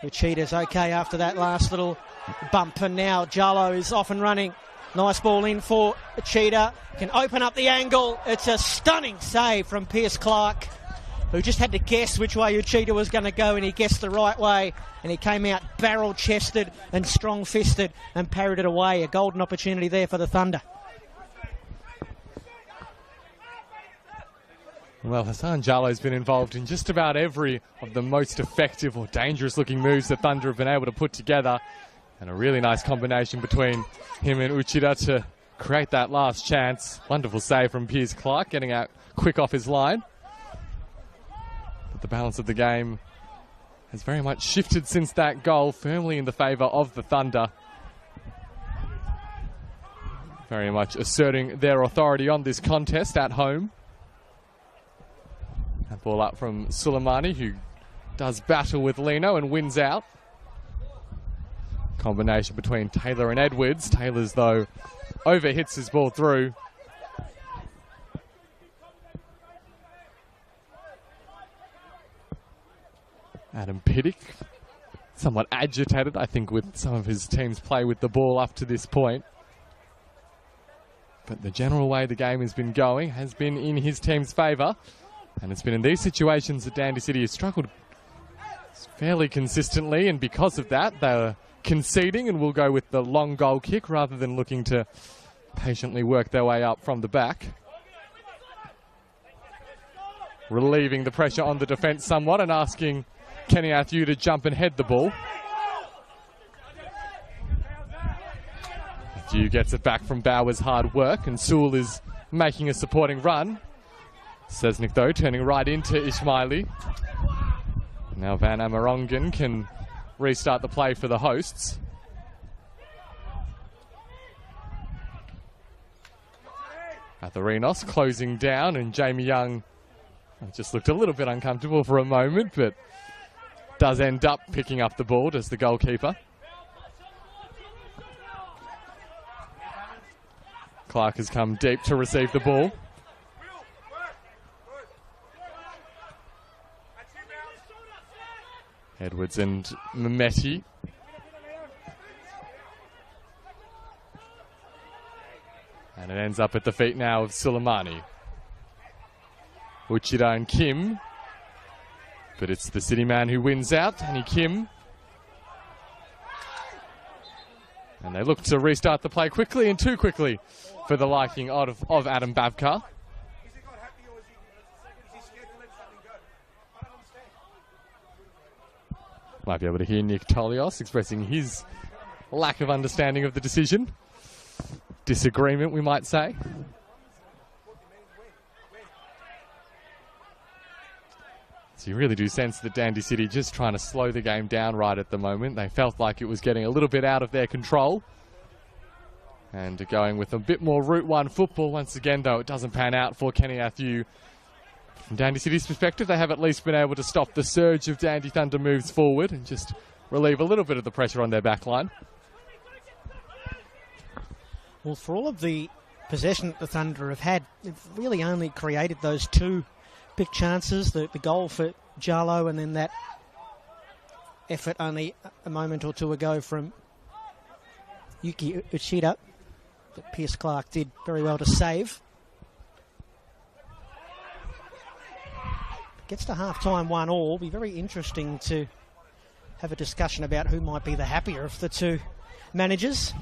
[SPEAKER 3] Uchita's okay after that last little bump, and now Jallo is off and running. Nice ball in for Uchida. Can open up the angle. It's a stunning save from Pierce Clark. who just had to guess which way Uchida was going to go, and he guessed the right way, and he came out barrel-chested and strong-fisted and parried it away. A golden opportunity there for the Thunder.
[SPEAKER 4] Well, Hassan Jallo's been involved in just about every of the most effective or dangerous-looking moves the Thunder have been able to put together, and a really nice combination between him and Uchida to create that last chance. Wonderful save from Piers Clark, getting out quick off his line. But the balance of the game has very much shifted since that goal, firmly in the favour of the Thunder. Very much asserting their authority on this contest at home. That ball up from Suleimani, who does battle with Lino and wins out. Combination between Taylor and Edwards. Taylor's, though, overhits his ball through. Adam Piddick, somewhat agitated, I think, with some of his team's play with the ball up to this point. But the general way the game has been going has been in his team's favour. And it's been in these situations that Dandy City has struggled fairly consistently. And because of that, they're conceding and will go with the long goal kick rather than looking to patiently work their way up from the back. Relieving the pressure on the defence somewhat and asking Kenny Athiu to jump and head the ball. Athiu gets it back from Bauer's hard work, and Sewell is making a supporting run. Sesnick, though, turning right into Ismaili. Now Van Amerongen can restart the play for the hosts. Atharinos closing down, and Jamie Young just looked a little bit uncomfortable for a moment, but does end up picking up the ball, does the goalkeeper. Clark has come deep to receive the ball. Edwards and Mehmeti. And it ends up at the feet now of Suleimani. Uchida and Kim. But it's the City man who wins out, Danny Kim. And they look to restart the play quickly and too quickly for the liking of Adam Babkar. Might be able to hear Nick Tolios expressing his lack of understanding of the decision. Disagreement, we might say. So you really do sense that Dandy City just trying to slow the game down right at the moment. They felt like it was getting a little bit out of their control. And going with a bit more Route 1 football. Once again, though, it doesn't pan out for Kenny Athiu. From Dandy City's perspective, they have at least been able to stop the surge of Dandy Thunder moves forward and just relieve a little bit of the pressure on their back line.
[SPEAKER 3] Well, for all of the possession that the Thunder have had, they've really only created those two big chances, the goal for Jallo and then that effort only a moment or two ago from Yuki Uchida that Pierce Clark did very well to save. Gets to half-time 1-1. Be very interesting to have a discussion about who might be the happier of the two managers.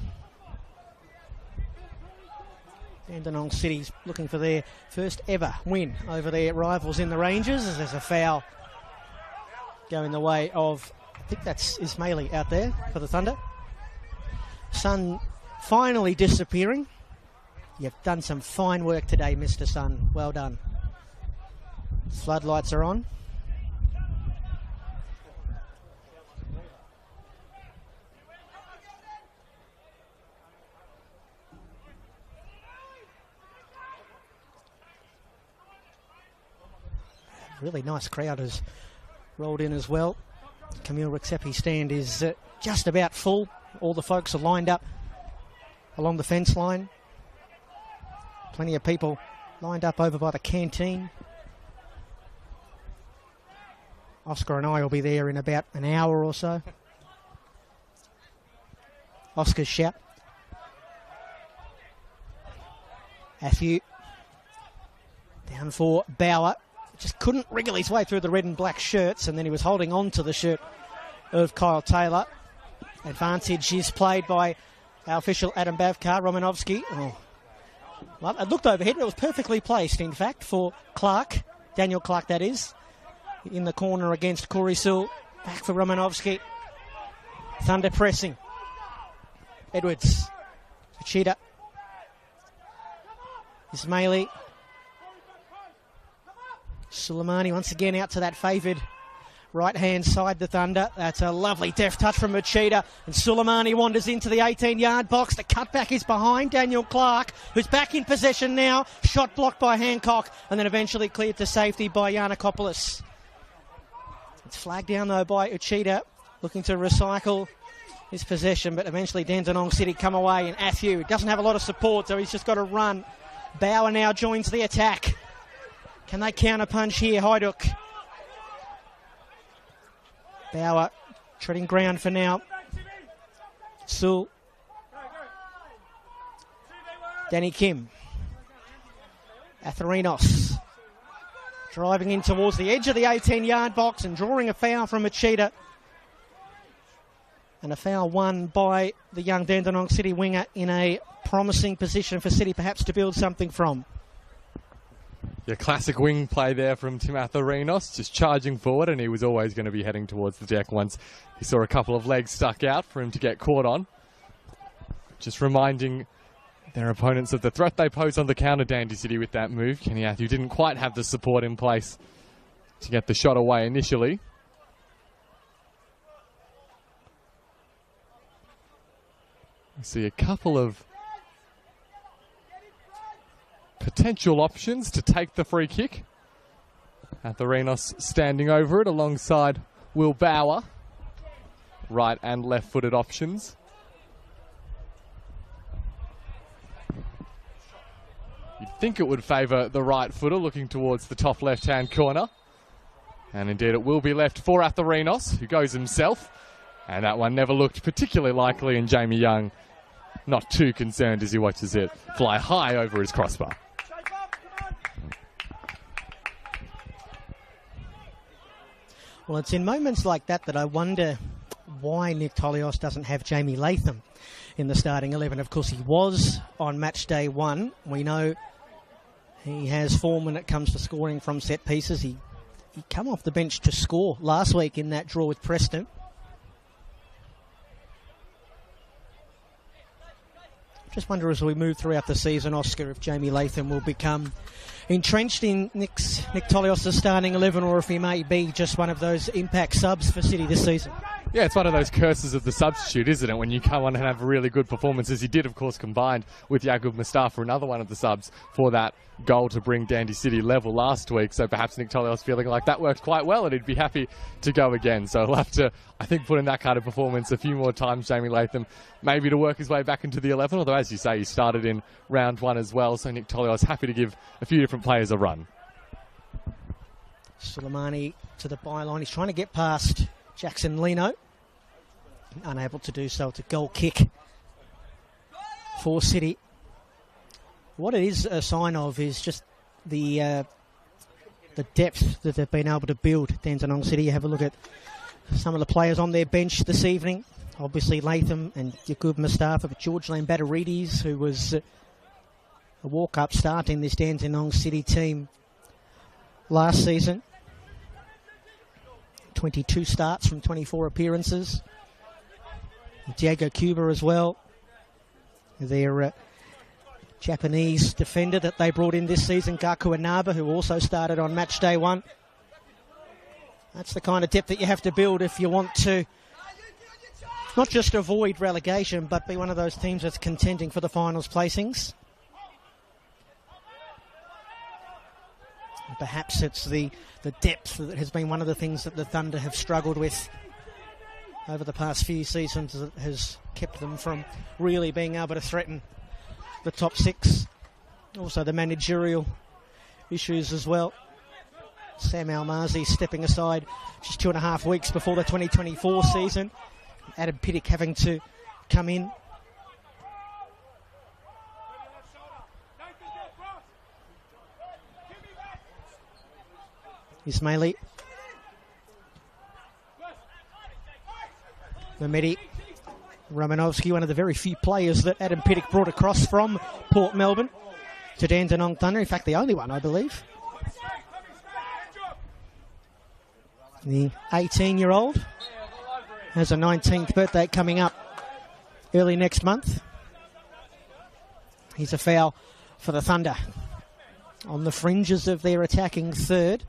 [SPEAKER 3] Dandenong City's looking for their first ever win over their rivals in the Rangers, as there's a foul going the way of, I think that's Ismaili out there for the Thunder. Sun finally disappearing. You've done some fine work today, Mr. Sun. Well done. Floodlights are on. Really nice crowd has rolled in as well. Camille Rexepi stand is just about full. All the folks are lined up along the fence line. Plenty of people lined up over by the canteen. Oscar and I will be there in about an hour or so. Oscar's shout. Athiu. Down for Bauer. just couldn't wriggle his way through the red and black shirts, and then he was holding on to the shirt of Kyle Taylor. Advantage is played by our official Adam Bavkar, Romanovsky. Oh. Well, it looked overhead, but it was perfectly placed, in fact, for Clark. Daniel Clark, that is. In the corner against Corey Sewell. Back for Romanovsky. Thunder pressing. Edwards. Cheetah. Ismaili. Suleimani once again out to that favoured right-hand side, the Thunder. That's a lovely deft touch from Machida. And Suleimani wanders into the 18-yard box. The cutback is behind Daniel Clark, who's back in possession now. Shot blocked by Hancock, and then eventually cleared to safety by Yanakopoulos. It's flagged down, though, by Uchida, looking to recycle his possession, but eventually Dandenong City come away, and Athieu doesn't have a lot of support, so he's just got to run. Bauer now joins the attack. Can they counter-punch here, Hajduk? Bauer treading ground for now. Sewell. Danny Kim. Atherinos. Driving in towards the edge of the 18-yard box and drawing a foul from Machida. And a foul won by the young Dandenong City winger in a promising position for City perhaps to build something from.
[SPEAKER 4] Your classic wing play there from Tim Atherinos, just charging forward, and he was always going to be heading towards the deck once he saw a couple of legs stuck out for him to get caught on. Just reminding their opponents of the threat they posed on the counter, Dandy City, with that move. Kenny Athieu didn't quite have the support in place to get the shot away initially. We see a couple of potential options to take the free kick. Atherinos standing over it alongside Will Bauer. Right and left-footed options. You'd think it would favour the right footer looking towards the top left-hand corner. And indeed it will be left for Atherinos, who goes himself. And that one never looked particularly likely, and Jamie Young not too concerned as he watches it fly high over his crossbar.
[SPEAKER 3] Well, it's in moments like that that I wonder why Nick Tolios doesn't have Jamie Latham in the starting 11. Of course, he was on match day 1. We know he has form when it comes to scoring from set pieces. He come off the bench to score last week in that draw with Preston. Just wonder as we move throughout the season, Oscar, if Jamie Latham will become entrenched in Nick Tolios' starting 11, or if he may be just one of those impact subs for City this season.
[SPEAKER 4] Yeah, it's one of those curses of the substitute, isn't it? When you come on and have really good performances. He did, of course, combined with Yaqub Mustafa, another one of the subs, for that goal to bring Dandy City level last week. So perhaps Nick Tolios feeling like that worked quite well and he'd be happy to go again. So he'll have to, I think, put in that kind of performance a few more times, Jamie Latham, maybe to work his way back into the 11. Although, as you say, he started in round 1 as well. So Nick Tolios happy to give a few different players a run.
[SPEAKER 3] Suleimani to the byline. He's trying to get past Jackson Leno. Unable to do so. It's a goal kick for City. What it is a sign of is just the depth that they've been able to build. Dandenong City, you have a look at some of the players on their bench this evening. Obviously Latham and Yaqub Mustafa, but George Lambatarides, who was a walk-up start in this Dandenong City team last season. 22 starts from 24 appearances. Diego Cuba as well, their Japanese defender that they brought in this season, Gaku Inaba, who also started on match day 1. That's the kind of depth that you have to build if you want to not just avoid relegation, but be one of those teams that's contending for the finals placings. And perhaps it's the depth that has been one of the things that the Thunder have struggled with over the past few seasons, that has kept them from really being able to threaten the top 6. Also the managerial issues as well. Sam Almazi stepping aside just 2.5 weeks before the 2024 season. Adam Pittick having to come in. Ismaili. Mehmeti. Romanovsky, one of the very few players that Adam Pittock brought across from Port Melbourne to Dandenong Thunder. In fact, the only one, I believe. The 18-year-old has a 19th birthday coming up early next month. He's a foul for the Thunder on the fringes of their attacking third.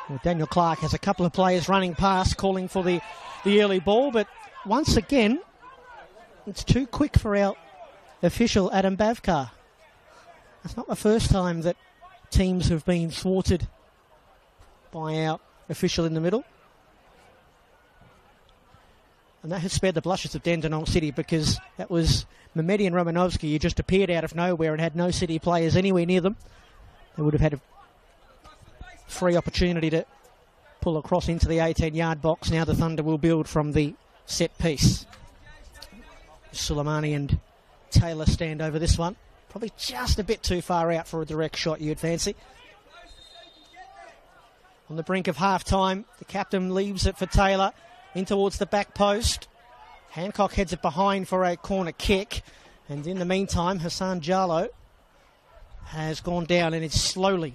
[SPEAKER 3] Well, Daniel Clark has a couple of players running past, calling for the early ball, but once again, it's too quick for our official, Adam Bavkar. It's not the first time that teams have been thwarted by our official in the middle. And that has spared the blushes of Dandenong City, because that was Mehmeti and Romanovsky who just appeared out of nowhere and had no City players anywhere near them. They would have had a free opportunity to pull across into the 18-yard box. Now the Thunder will build from the set piece. Suleimani and Taylor stand over this one. Probably just a bit too far out for a direct shot, you'd fancy. On the brink of half-time, the captain leaves it for Taylor in towards the back post. Hancock heads it behind for a corner kick. And in the meantime, Hassan Jallow has gone down and is slowly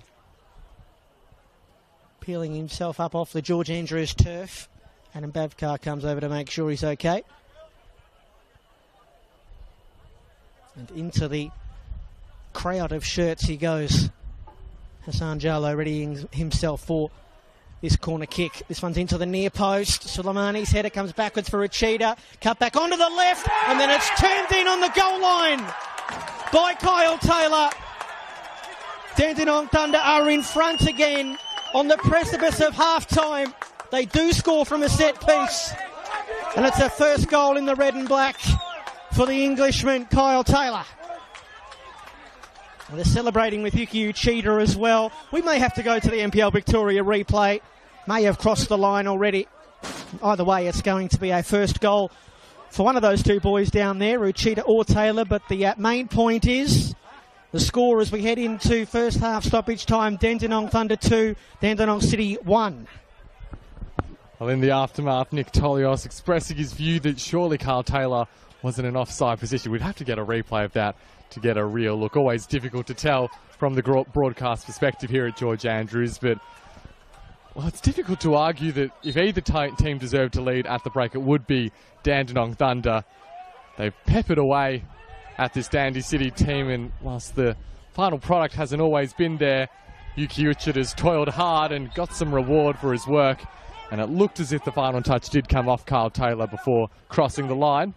[SPEAKER 3] peeling himself up off the George Andrews turf. Adam Bavkar comes over to make sure he's okay. And into the crowd of shirts he goes. Hassan Jallow readying himself for this corner kick. This one's into the near post. Suleimani's header comes backwards for a cheater. Cut back onto the left, and then it's turned in on the goal line by Kyle Taylor. Dandenong Thunder are in front again on the precipice of half-time. They do score from a set piece, and it's a first goal in the red and black for the Englishman, Kyle Taylor. And they're celebrating with Yuki Uchida as well. We may have to go to the NPL Victoria replay. May have crossed the line already. Either way, it's going to be a first goal for one of those two boys down there, Uchida or Taylor. But the main point is the score as we head into first half stoppage time. Dandenong Thunder 2, Dandenong City 1.
[SPEAKER 4] Well, in the aftermath, Nick Tolios expressing his view that surely Kyle Taylor was in an offside position. We'd have to get a replay of that to get a real look. Always difficult to tell from the broadcast perspective here at George Andrews, but well, it's difficult to argue that if either team deserved to lead at the break, it would be Dandenong Thunder. They've peppered away at this Dandy City team, and whilst the final product hasn't always been there, Yuki Uchida's toiled hard and got some reward for his work, and it looked as if the final touch did come off Kyle Taylor before crossing the line.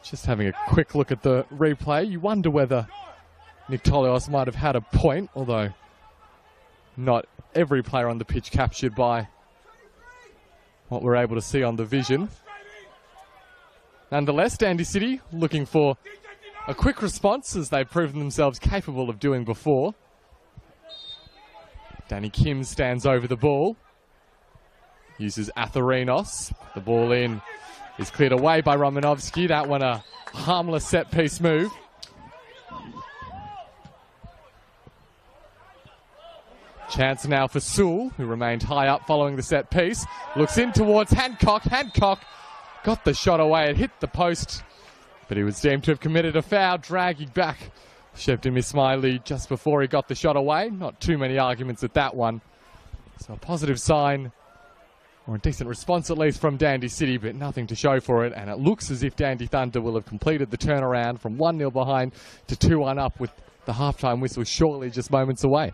[SPEAKER 4] Just having a quick look at the replay, you wonder whether Nick Tolios might have had a point, although not every player on the pitch captured by what we're able to see on the vision. Nonetheless, Dandy City looking for a quick response, as they've proven themselves capable of doing before. Danny Kim stands over the ball, uses Atharinos. The ball in is cleared away by Romanovsky. That one a harmless set-piece move. Chance now for Sewell, who remained high up following the set-piece. Looks in towards Hancock. Hancock got the shot away. It hit the post, but he was deemed to have committed a foul, dragging back Shevdim Ismaili just before he got the shot away. Not too many arguments at that one. So a positive sign, or a decent response at least, from Dandy City, but nothing to show for it. And it looks as if Dandy Thunder will have completed the turnaround from 1-0 behind to 2-1 up, with the halftime whistle shortly just moments away.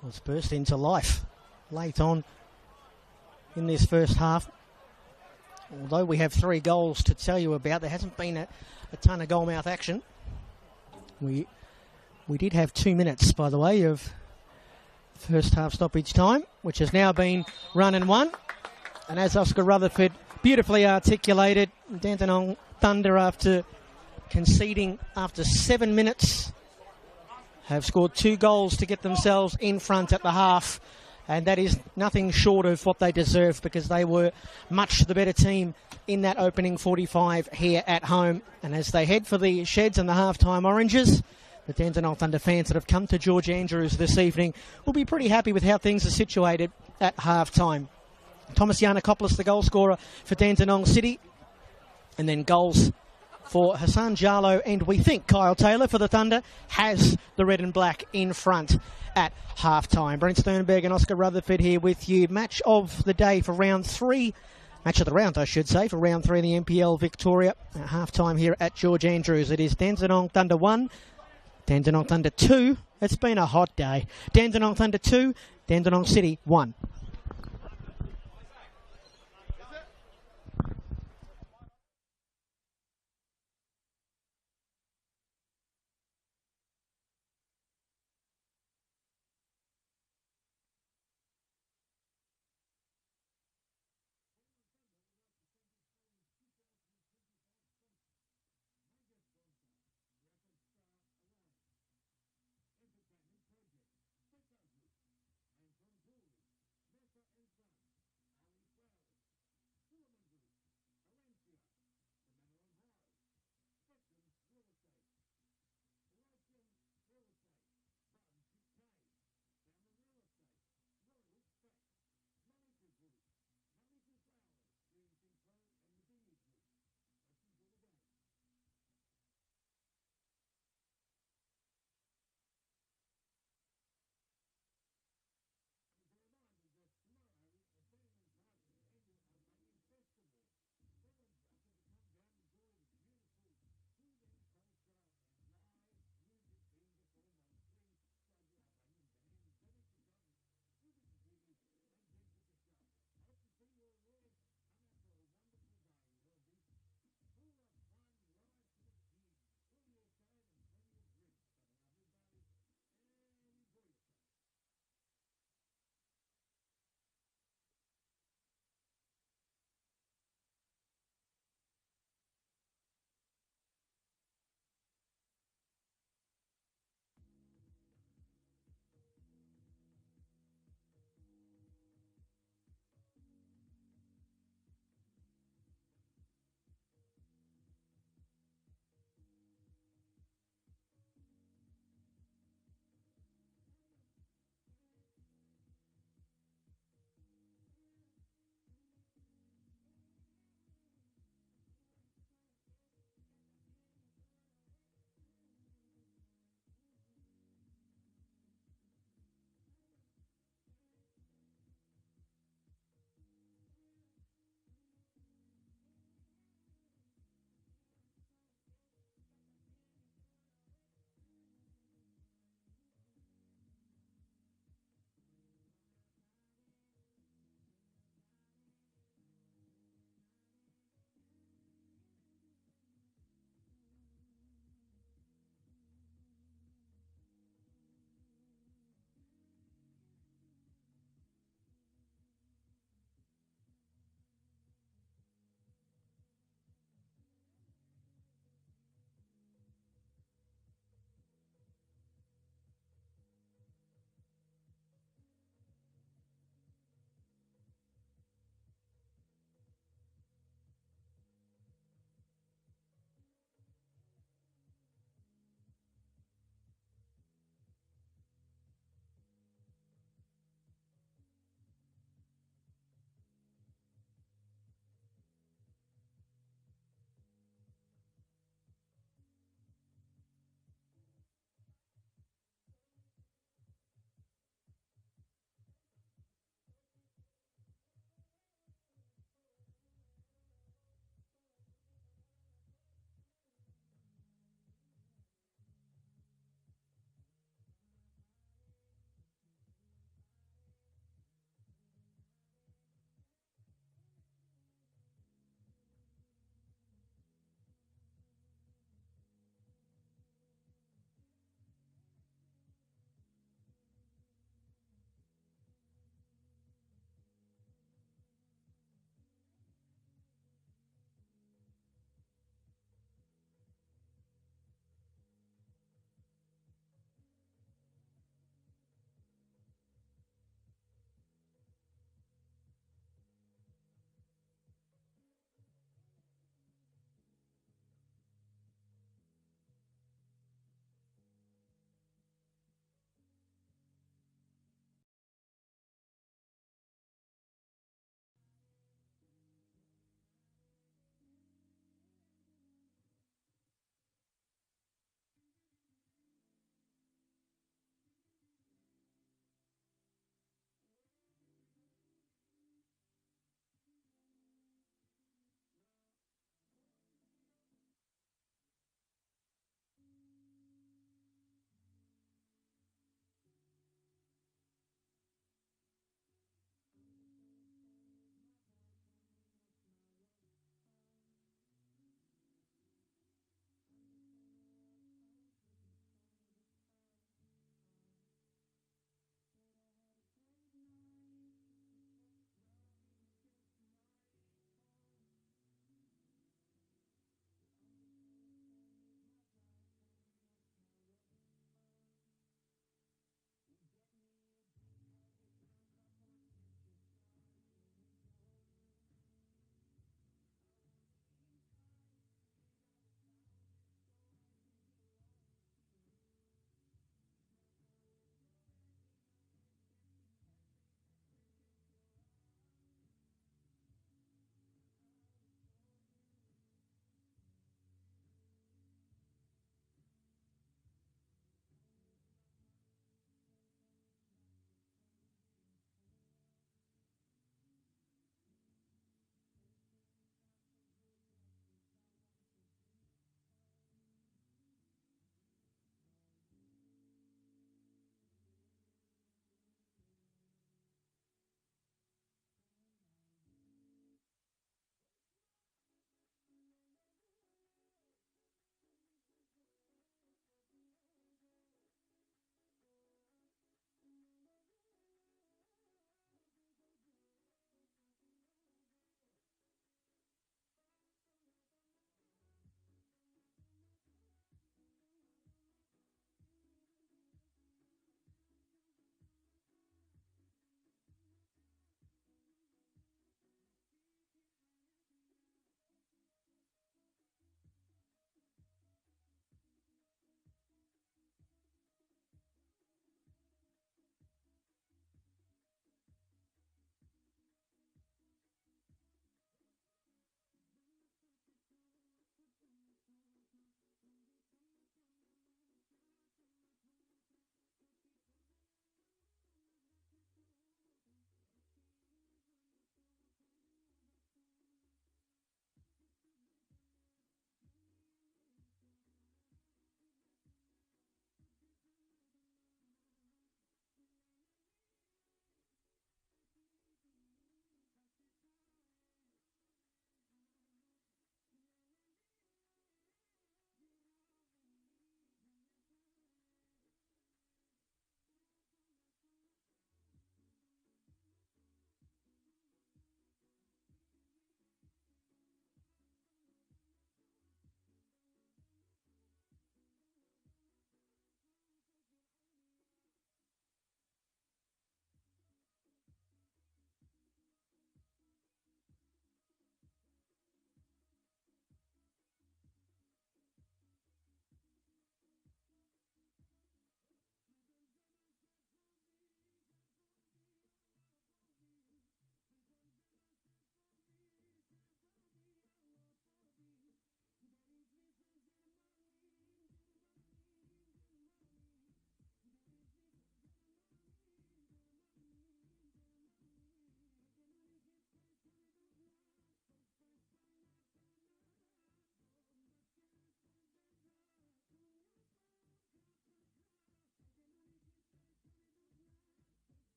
[SPEAKER 3] Well, it's burst into life late on in this first half. Although we have 3 goals to tell you about, there hasn't been a ton of goalmouth action. We did have 2 minutes, by the way, of first half stoppage time, which has now been run and won. And as Oscar Rutherford beautifully articulated, Dandenong Thunder, after conceding after 7 minutes, have scored 2 goals to get themselves in front at the half, and that is nothing short of what they deserve, because they were much the better team in that opening 45 here at home. And as they head for the Sheds and the halftime oranges, the Dandenong Thunder fans that have come to George Andrews this evening will be pretty happy with how things are situated at halftime. Thomas Yanakopoulos, the goal scorer for Dandenong City, and then goals for Hassan Jarlo and we think Kyle Taylor for the Thunder, has the red and black in front at half-time. Brent Sternberg and Oscar Rutherford here with you. Match of the day for round 3. Match of the round, I should say, for round 3 in the NPL Victoria. At half-time here at George Andrews. It is Dandenong Thunder 1, Dandenong Thunder 2. It's been a hot day. Dandenong Thunder 2, Dandenong City 1.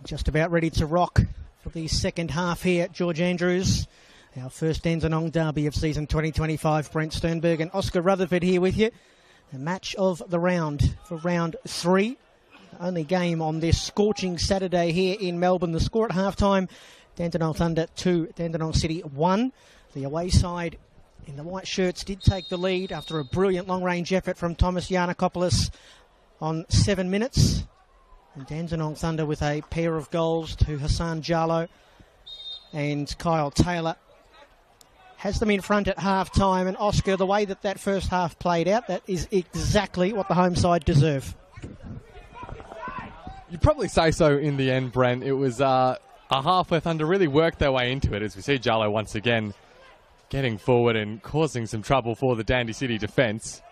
[SPEAKER 3] Just about ready to rock for the second half here at George Andrews. Our first Dandenong derby of season 2025. Brent Sternberg and Oscar Rutherford here with you. The match of the round for round 3. The only game on this scorching Saturday here in Melbourne. The score at half-time, Dandenong Thunder 2, Dandenong City 1. The away side in the white shirts did take the lead after a brilliant long-range effort from Thomas Giannakopoulos on 7 minutes. And Dandenong Thunder with a pair of goals to Hassan Jallo and Kyle Taylor has them in front at half-time. And Oscar, the way that first half played out, that is exactly what the home side deserve.
[SPEAKER 4] You'd probably say so in the end, Brent. It was a half where Thunder really worked their way into it, as we see Jallo once again getting forward and causing some trouble for the Dandy City defence.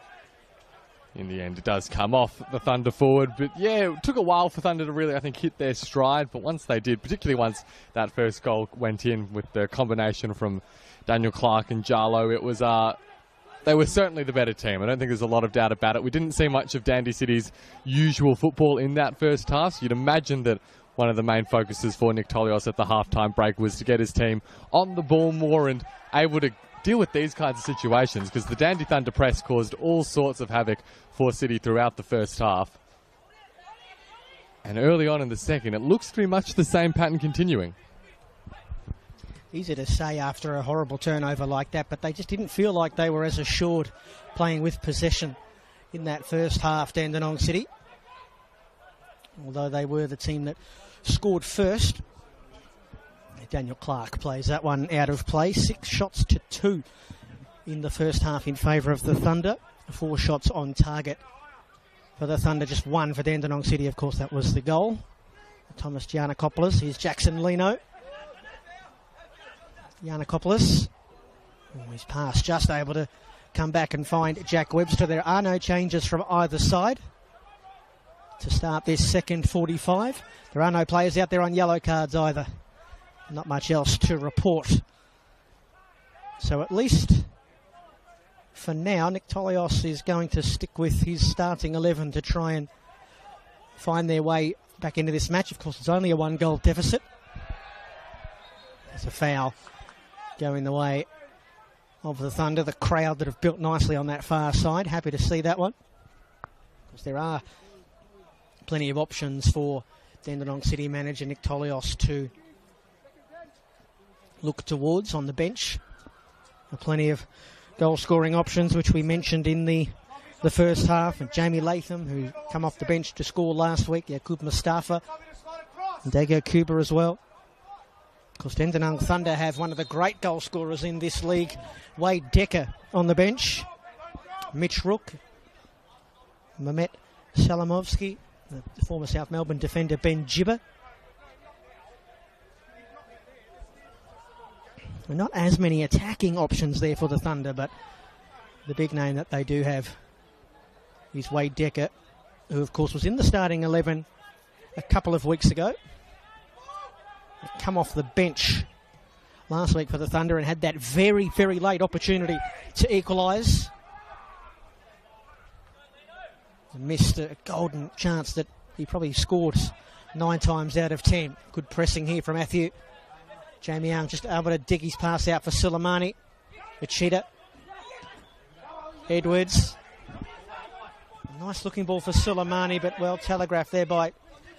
[SPEAKER 4] In the end, it does come off the Thunder forward. But yeah, it took a while for Thunder to really, I think, hit their stride. But once they did, particularly once that first goal went in with the combination from Daniel Clark and Jallo, it was they were certainly the better team. I don't think there's a lot of doubt about it. We didn't see much of Dandy City's usual football in that first half. So you'd imagine that one of the main focuses for Nick Tolios at the halftime break was to get his team on the ball more and able to deal with these kinds of situations, because the Dandy Thunder press caused all sorts of havoc for City throughout the first half. And early on in the second, it looks pretty much the same pattern continuing.
[SPEAKER 3] Easy to say after a horrible turnover like that, but they just didn't feel like they were as assured playing with possession in that first half, Dandenong City. Although they were the team that scored first. Daniel Clark plays that one out of play. 6 shots to 2 in the first half in favour of the Thunder. 4 shots on target for the Thunder, just 1 for Dandenong City. Of course, that was the goal. Thomas Giannakopoulos. Here's Jackson Lino. Giannakopoulos. His pass just able to come back and find Jack Webster. There are no changes from either side to start this second 45. There are no players out there on yellow cards either. Not much else to report. So at least for now, Nick Tolios is going to stick with his starting 11 to try and find their way back into this match. Of course, it's only a 1-goal deficit. There's a foul going the way of the Thunder. The crowd that have built nicely on that far side. Happy to see that one. Because there are plenty of options for Dandenong City manager Nick Tolios to look towards on the bench. Plenty of goal-scoring options, which we mentioned in the first half. And Jamie Latham, who come off the bench to score last week. Yaqub Mustafa and Dago Kuba as well. Of course, Dandenong Thunder have one of the great goal scorers in this league, Wade Decker, on the bench. Mitch Rook, Mehmet Salamovsky, the former South Melbourne defender Ben Gibber. Not as many attacking options there for the Thunder, but the big name that they do have is Wade Decker, who of course was in the starting 11 a couple of weeks ago. Come off the bench last week for the Thunder and had that very, very late opportunity to equalise. Missed a golden chance that he probably scored 9 times out of 10. Good pressing here from Matthew. Jamie Young just able to dig his pass out for Suleimani. Achita. Edwards. Nice looking ball for Suleimani, but well telegraphed there by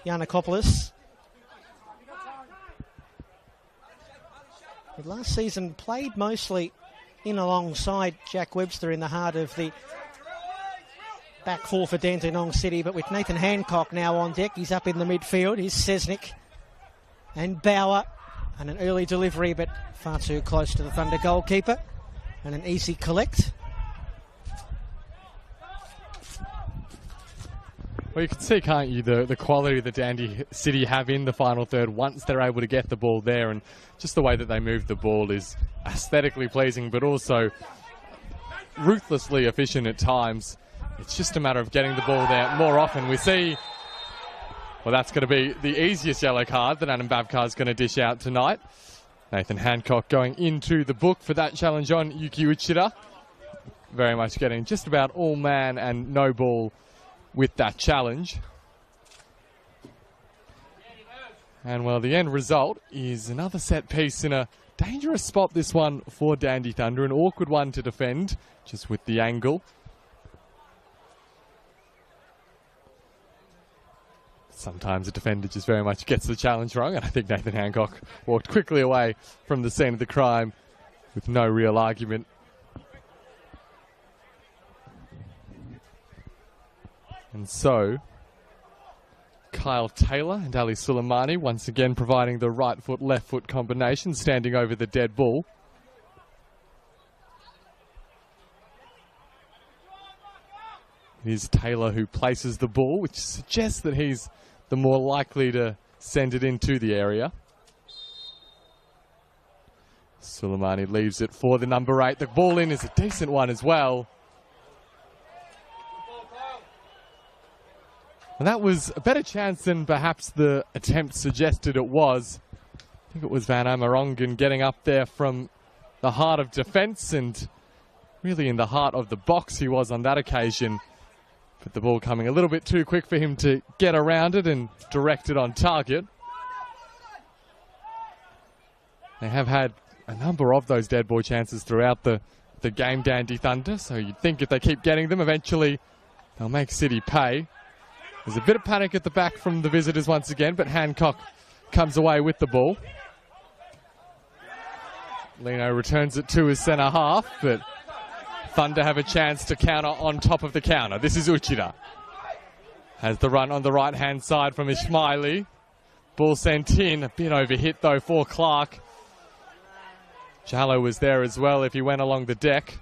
[SPEAKER 3] Giannakopoulos. But last season played mostly in alongside Jack Webster in the heart of the back four for Dandenong City, but with Nathan Hancock now on deck, he's up in the midfield. Here's Sesnick and Bauer. And an early delivery, but far too close to the Thunder goalkeeper. And an easy collect.
[SPEAKER 4] Well, you can see, can't you, the quality that Dandy City have in the final third once they're able to get the ball there. And just the way that they move the ball is aesthetically pleasing, but also ruthlessly efficient at times. It's just a matter of getting the ball there more often. We see... Well, that's going to be the easiest yellow card that Adam Babkar's going to dish out tonight. Nathan Hancock going into the book for that challenge on Yuki Uchida. Very much getting just about all man and no ball with that challenge. And well, the end result is another set piece in a dangerous spot, this one for Dandy Thunder. An awkward one to defend, just with the angle. Sometimes a defender just very much gets the challenge wrong, and I think Nathan Hancock walked quickly away from the scene of the crime with no real argument. And so, Kyle Taylor and Ali Suleimani once again providing the right foot, left foot combination, standing over the dead ball. It is Taylor who places the ball, which suggests that he's the more likely to send it into the area. Suleimani leaves it for the number 8. The ball in is a decent one as well. And that was a better chance than perhaps the attempt suggested it was. I think it was Van Amerongen getting up there from the heart of defence, and really in the heart of the box he was on that occasion. But the ball coming a little bit too quick for him to get around it and direct it on target. They have had a number of those dead ball chances throughout the game, Dandy Thunder, so you'd think if they keep getting them, eventually they'll make City pay. There's a bit of panic at the back from the visitors once again, but Hancock comes away with the ball. Lino returns it to his centre half, but Thunder have a chance to counter on top of the counter. This is Uchida. Has the run on the right-hand side from Ismaili. Ball sent in, a bit overhit though for Clark. Jallo was there as well if he went along the deck.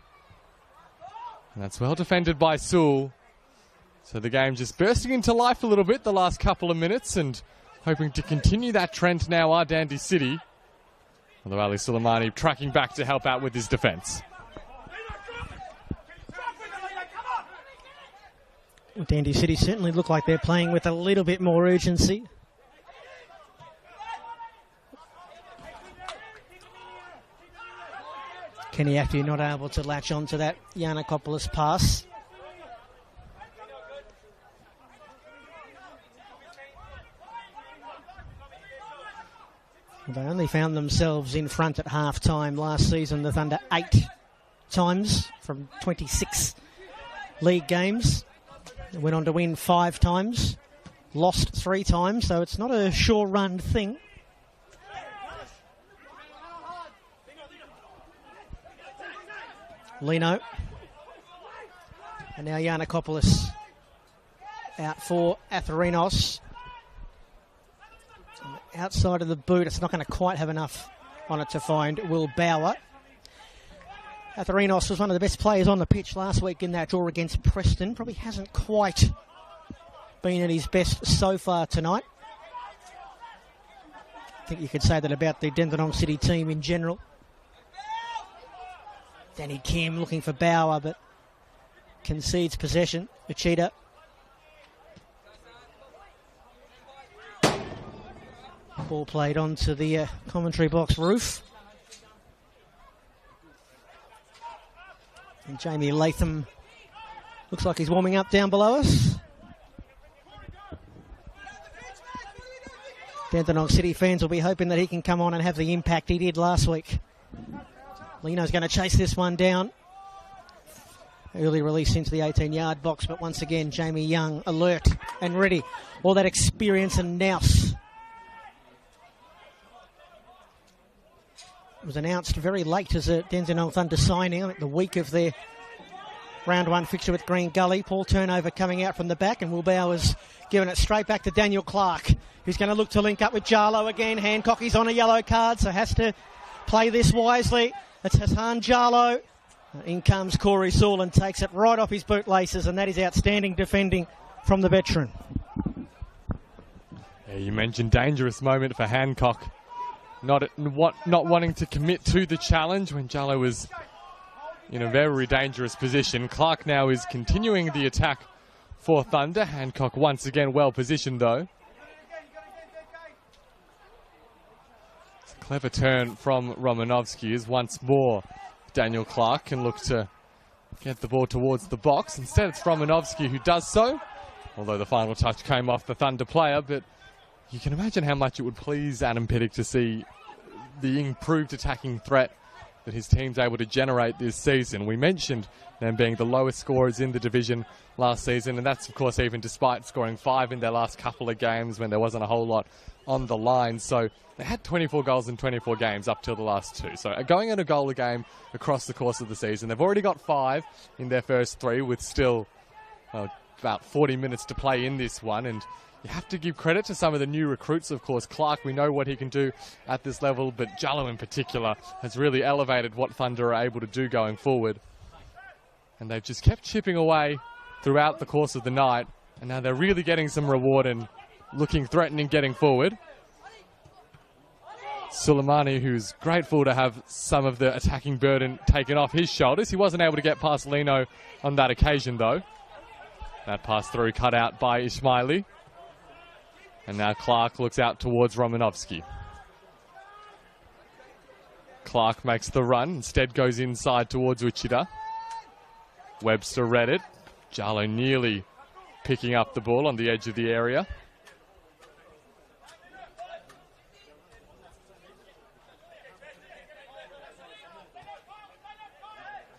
[SPEAKER 4] And that's well defended by Sewell. So the game just bursting into life a little bit the last couple of minutes, and hoping to continue that trend now are Dandy City. Although Ali Suleimani tracking back to help out with his defence.
[SPEAKER 3] Dandy City certainly look like they're playing with a little bit more urgency. Kenny Affey not able to latch on to that Giannakopoulos pass. They only found themselves in front at half-time last season, the Thunder 8 times from 26 league games. They went on to win 5 times, lost 3 times, so it's not a sure-run thing. Lino. And now Giannakopoulos out for Atherinos. Outside of the boot, it's not going to quite have enough on it to find Will Bauer. Atherinos was one of the best players on the pitch last week in that draw against Preston. Probably hasn't quite been at his best so far tonight. I think you could say that about the Dandenong City team in general. Danny Kim looking for Bauer, but concedes possession. Uchida. Ball played onto the commentary box roof. And Jamie Latham looks like he's warming up down below us. Dandenong City fans will be hoping that he can come on and have the impact he did last week. Lino's going to chase this one down. Early release into the 18-yard box, but once again, Jamie Young alert and ready. All that experience and nous. It was announced very late as a Dandenong Thunder signing, I think the week of their round 1 fixture with Green Gully. Paul Turnover coming out from the back, and Will Bowers giving it straight back to Daniel Clark, who's going to look to link up with Jarlo again. Hancock is on a yellow card, so has to play this wisely. It's Hassan Jarlo. In comes Corey Sewell and takes it right off his bootlaces, and that is outstanding defending from the veteran.
[SPEAKER 4] Yeah, you mentioned dangerous moment for Hancock. Not wanting to commit to the challenge when Jallo was in a very dangerous position. Clark now is continuing the attack for Thunder. Hancock once again well positioned though. It's a clever turn from Romanovsky as once more Daniel Clark can look to get the ball towards the box. Instead it's Romanovsky who does so, although the final touch came off the Thunder player, but you can imagine how much it would please Adam Pittock to see the improved attacking threat that his team's able to generate this season. We mentioned them being the lowest scorers in the division last season, and that's, of course, even despite scoring 5 in their last couple of games when there wasn't a whole lot on the line. So they had 24 goals in 24 games up till the last 2. So going at a goal a game across the course of the season. They've already got 5 in their first 3 with still about 40 minutes to play in this one, and you have to give credit to some of the new recruits, of course. Clark, we know what he can do at this level, but Jallo in particular has really elevated what Thunder are able to do going forward. And they've just kept chipping away throughout the course of the night, and now they're really getting some reward and looking threatening getting forward. Suleimani, who's grateful to have some of the attacking burden taken off his shoulders. He wasn't able to get past Lino on that occasion, though. That pass through cut out by Ismaili. And now Clark looks out towards Romanovsky. Clark makes the run, instead goes inside towards Wichita. Webster read it. Jallo nearly picking up the ball on the edge of the area.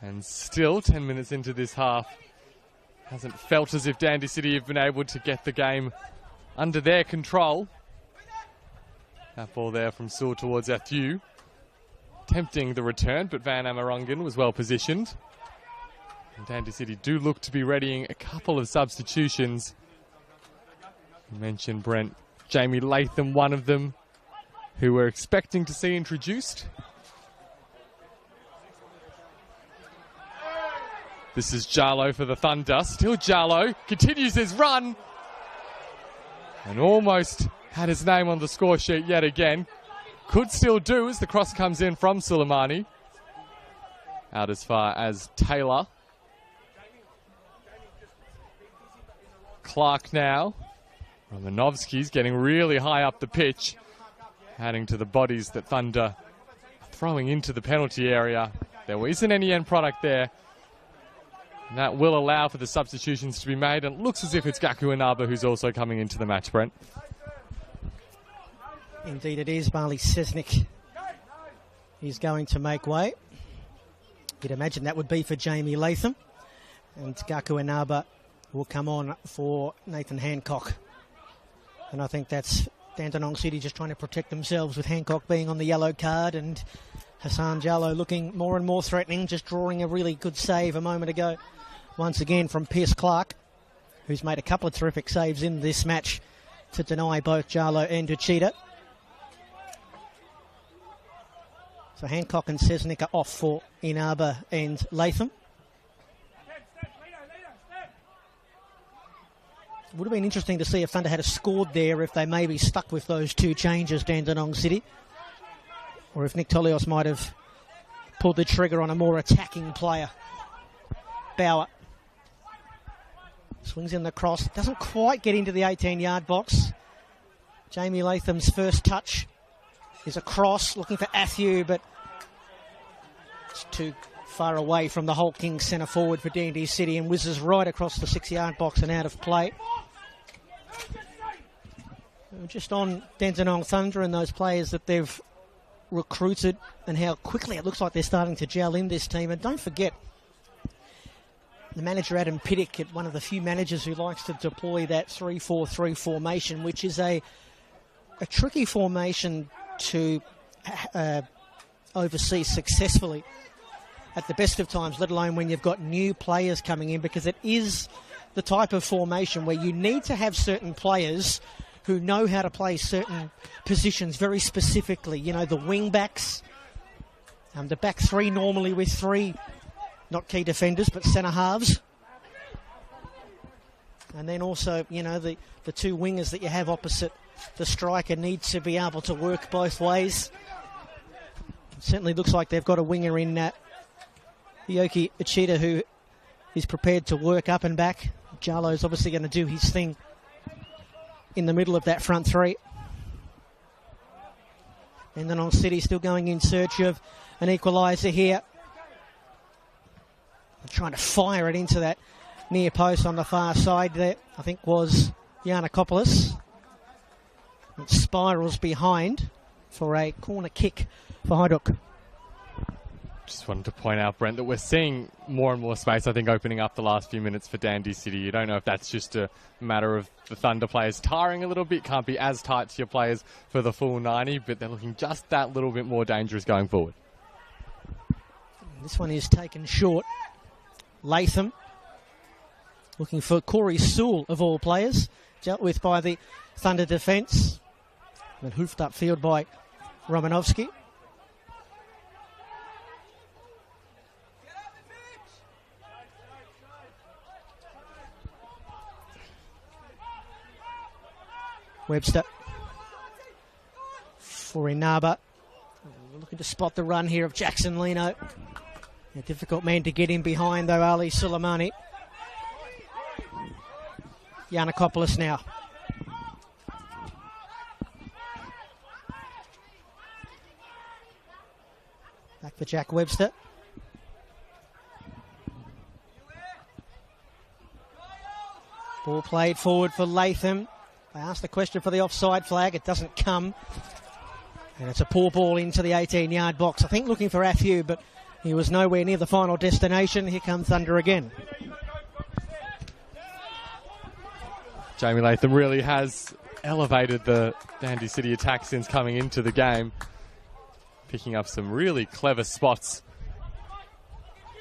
[SPEAKER 4] And still, 10 minutes into this half, hasn't felt as if Dandy City have been able to get the game under their control. That ball there from Sewell towards Athieu. Tempting the return, but Van Amerongen was well positioned. And Dandy City do look to be readying a couple of substitutions. You mentioned, Brent, Jamie Latham, one of them, who we're expecting to see introduced. This is Jallo for the Thunder. Still Jallo. Continues his run. And almost had his name on the score sheet yet again. Could still do as the cross comes in from Suleimani. Out as far as Taylor. Clark now. Romanovsky's getting really high up the pitch. Adding to the bodies that Thunder are throwing into the penalty area. There isn't any end product there. And that will allow for the substitutions to be made. And it looks as if it's Gaku Inaba who's also coming into the match, Brent.
[SPEAKER 3] Indeed it is. Barley Sesnick is going to make way. You'd imagine that would be for Jamie Latham. And Gaku Inaba will come on for Nathan Hancock. And I think that's Dandenong City just trying to protect themselves with Hancock being on the yellow card and Hassan Jallo looking more and more threatening, just drawing a really good save a moment ago. Once again from Pierce Clark, who's made a couple of terrific saves in this match to deny both Jallo and Uchida. So Hancock and Sesnick are off for Inaba and Latham. Would have been interesting to see if Thunder had scored there, if they maybe stuck with those 2 changes, Dandenong City. Or if Nick Tolios might have pulled the trigger on a more attacking player. Bauer swings in the cross. Doesn't quite get into the 18-yard box. Jamie Latham's first touch is a cross, looking for Athieu, but it's too far away from the Whole Kings centre forward for Dandy City and whizzes right across the 6-yard box and out of play. Just on Dandenong Thunder and those players that they've recruited and how quickly it looks like they're starting to gel in this team. And don't forget, the manager Adam Pittock, one of the few managers who likes to deploy that 3-4-3 formation, which is a tricky formation to oversee successfully at the best of times, let alone when you've got new players coming in, because it is the type of formation where you need to have certain players who know how to play certain positions very specifically. You know, the wing backs, the back 3 normally with 3, not key defenders, but centre halves. And then also, you know, the 2 wingers that you have opposite the striker need to be able to work both ways. It certainly looks like they've got a winger in Yoki Uchida who is prepared to work up and back. Jallo's obviously going to do his thing in the middle of that front 3. And then on City still going in search of an equaliser here. Trying to fire it into that near post on the far side there, I think was Giannakopoulos. It spirals behind for a corner kick for Hajduk.
[SPEAKER 4] Just wanted to point out, Brent, that we're seeing more and more space, I think, opening up the last few minutes for Dandy City. You don't know if that's just a matter of the Thunder players tiring a little bit, can't be as tight to your players for the full 90, but they're looking just that little bit more dangerous going forward.
[SPEAKER 3] This one is taken short. Latham looking for Corey Sewell, of all players, dealt with by the Thunder defence, and hoofed upfield by Romanovsky. Webster for Inaba. Looking to spot the run here of Jackson Leno. A difficult man to get in behind, though, Ali Suleimani. Yanakopoulos now. Back for Jack Webster. Ball played forward for Latham. They asked the question for the offside flag. It doesn't come. And it's a poor ball into the 18-yard box. I think looking for Athieu, but he was nowhere near the final destination. Here comes Thunder again.
[SPEAKER 4] Jamie Latham really has elevated the Dandy City attack since coming into the game, picking up some really clever spots.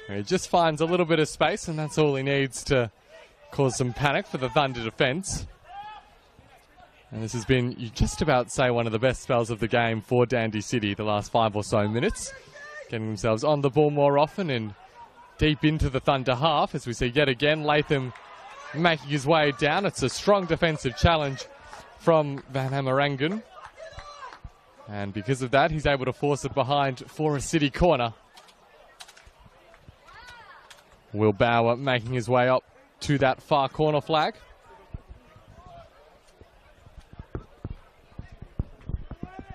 [SPEAKER 4] He just finds a little bit of space, and that's all he needs to cause some panic for the Thunder defence. And this has been, you just about say, one of the best spells of the game for Dandy City the last 5 or so minutes. Getting themselves on the ball more often and deep into the Thunder half, as we see yet again Latham making his way down. It's a strong defensive challenge from Van Hamarangan. And because of that, he's able to force it behind for a City corner. Will Bauer making his way up to that far corner flag.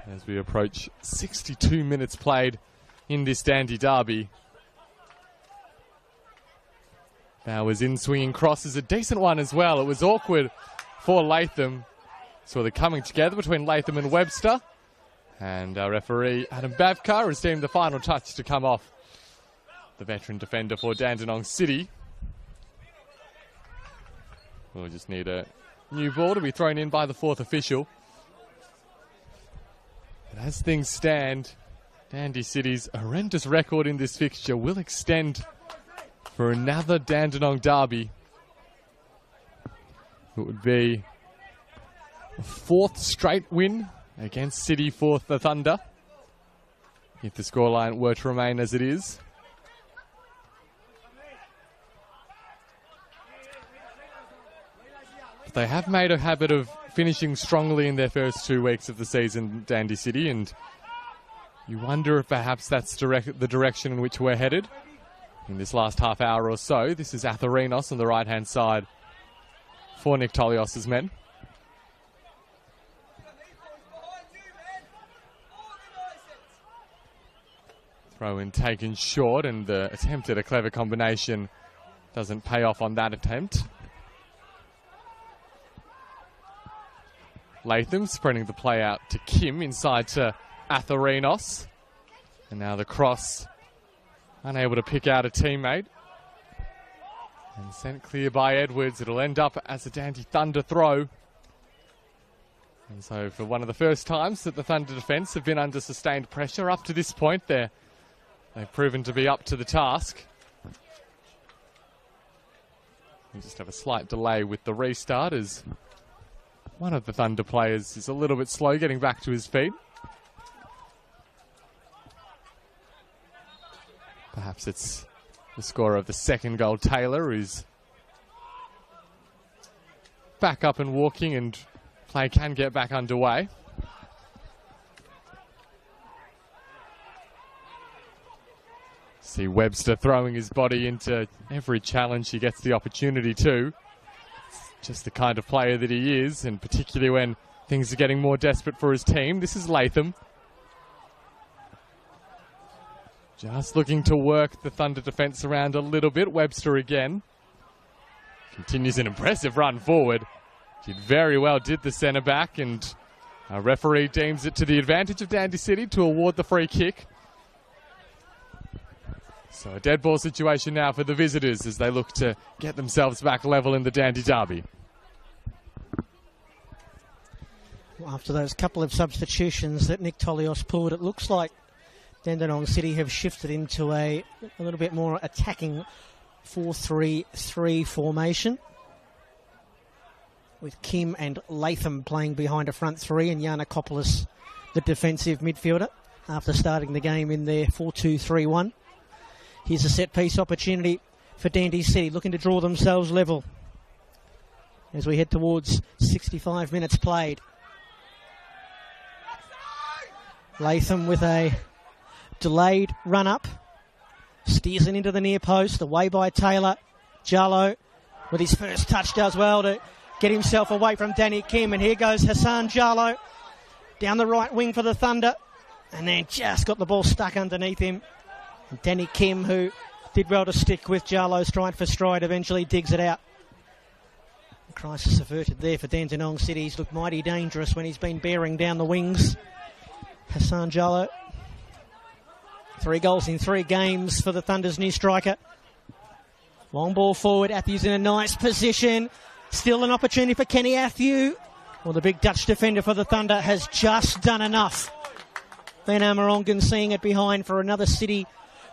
[SPEAKER 4] As we approach 62 minutes played in this Dandy derby. Bauer's in-swinging cross is a decent one as well. It was awkward for Latham. So they're coming together between Latham and Webster. And our referee, Adam Bavkar, has deemed the final touch to come off the veteran defender for Dandenong City. We'll just need a new ball to be thrown in by the fourth official. But as things stand, Dandy City's horrendous record in this fixture will extend for another Dandenong derby. It would be a 4th straight win against City for the Thunder, if the scoreline were to remain as it is. But they have made a habit of finishing strongly in their first 2 weeks of the season, Dandy City, and you wonder if perhaps that's the direction in which we're headed in this last half hour or so. This is Atherinos on the right-hand side for Nick Tolios' men. Throw in taken short, and the attempt at a clever combination doesn't pay off on that attempt. Latham spreading the play out to Kim, inside to Atherinos. And now the cross, unable to pick out a teammate. And sent clear by Edwards. It'll end up as a Dandy Thunder throw. And so for one of the first times that the Thunder defence have been under sustained pressure up to this point, they've proven to be up to the task. We just have a slight delay with the restart as one of the Thunder players is a little bit slow getting back to his feet. Perhaps it's the scorer of the second goal, Taylor, who's back up and walking, and play can get back underway. See Webster throwing his body into every challenge he gets the opportunity to. Just the kind of player that he is, and particularly when things are getting more desperate for his team. This is Latham. Just looking to work the Thunder defence around a little bit. Webster again. Continues an impressive run forward. Did very well, did the centre back, and A referee deems it to the advantage of Dandy City to award the free kick. So a dead ball situation now for the visitors as they look to get themselves back level in the Dandy Derby.
[SPEAKER 3] After those couple of substitutions that Nick Tolios pulled, it looks like Dandenong City have shifted into a little bit more attacking 4-3-3 formation, with Kim and Latham playing behind a front three and Yanakopoulos the defensive midfielder after starting the game in their 4-2-3-1. Here's a set-piece opportunity for Dandy City, looking to draw themselves level as we head towards 65 minutes played. Latham with a delayed run-up, steers it into the near post, away by Taylor. Jarlo with his first touch does well to get himself away from Danny Kim, and here goes Hassan Jarlo down the right wing for the Thunder, and then just got the ball stuck underneath him. And Danny Kim, who did well to stick with Jarlo stride for stride, eventually digs it out. Crisis averted there for Dandenong City. He's looked mighty dangerous when he's been bearing down the wings. Hassan Jarlo, 3 goals in 3 games for the Thunder's new striker. Long ball forward, Athew's in a nice position. Still an opportunity for Kenny Athew. Well, the big Dutch defender for the Thunder has just done enough. Ben Amarongan seeing it behind for another City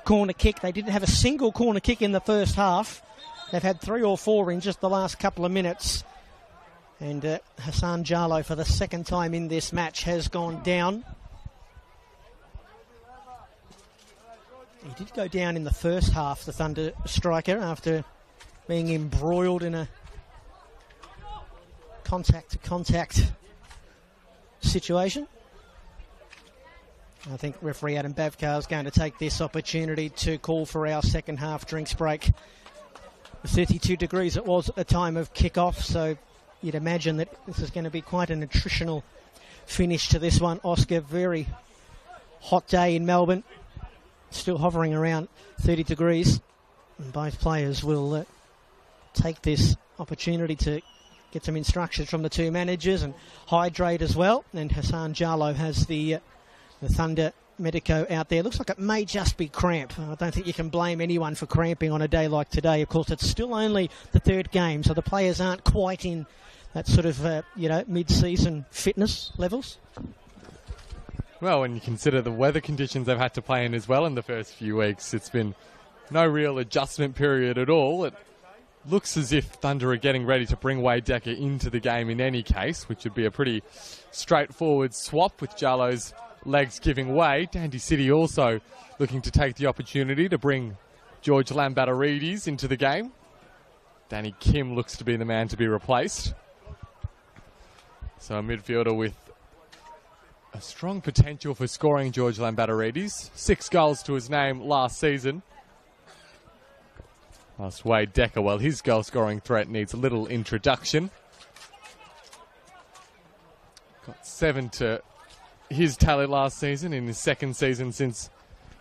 [SPEAKER 3] corner kick. They didn't have a single corner kick in the first half. They've had 3 or 4 in just the last couple of minutes. And Hassan Jarlo, for the second time in this match, has gone down. He did go down in the first half, the Thunder striker, after being embroiled in a contact-to-contact situation. I think referee Adam Bavkar is going to take this opportunity to call for our second half drinks break. 32 degrees it was at the time of kick-off, so you'd imagine that this is going to be quite an attritional finish to this one. Oscar, very hot day in Melbourne, still hovering around 30 degrees. And both players will take this opportunity to get some instructions from the two managers and hydrate as well. And Hassan Jarlo has the Thunder medico out there. Looks like it may just be cramp. I don't think you can blame anyone for cramping on a day like today. Of course, it's still only the 3rd game, so the players aren't quite in that sort of, mid-season fitness levels.
[SPEAKER 4] Well, when you consider the weather conditions they've had to play in as well in the first few weeks, it's been no real adjustment period at all. It looks as if Thunder are getting ready to bring Wade Decker into the game in any case, which would be a pretty straightforward swap with Jarlo's legs giving way. Dandy City also looking to take the opportunity to bring George Lambatarides into the game. Danny Kim looks to be the man to be replaced. So a midfielder with a strong potential for scoring, George Lambatarides. 6 goals to his name last season. Whilst Wade Decker, well, his goal-scoring threat needs a little introduction. Got 7 to his tally last season in his second season since,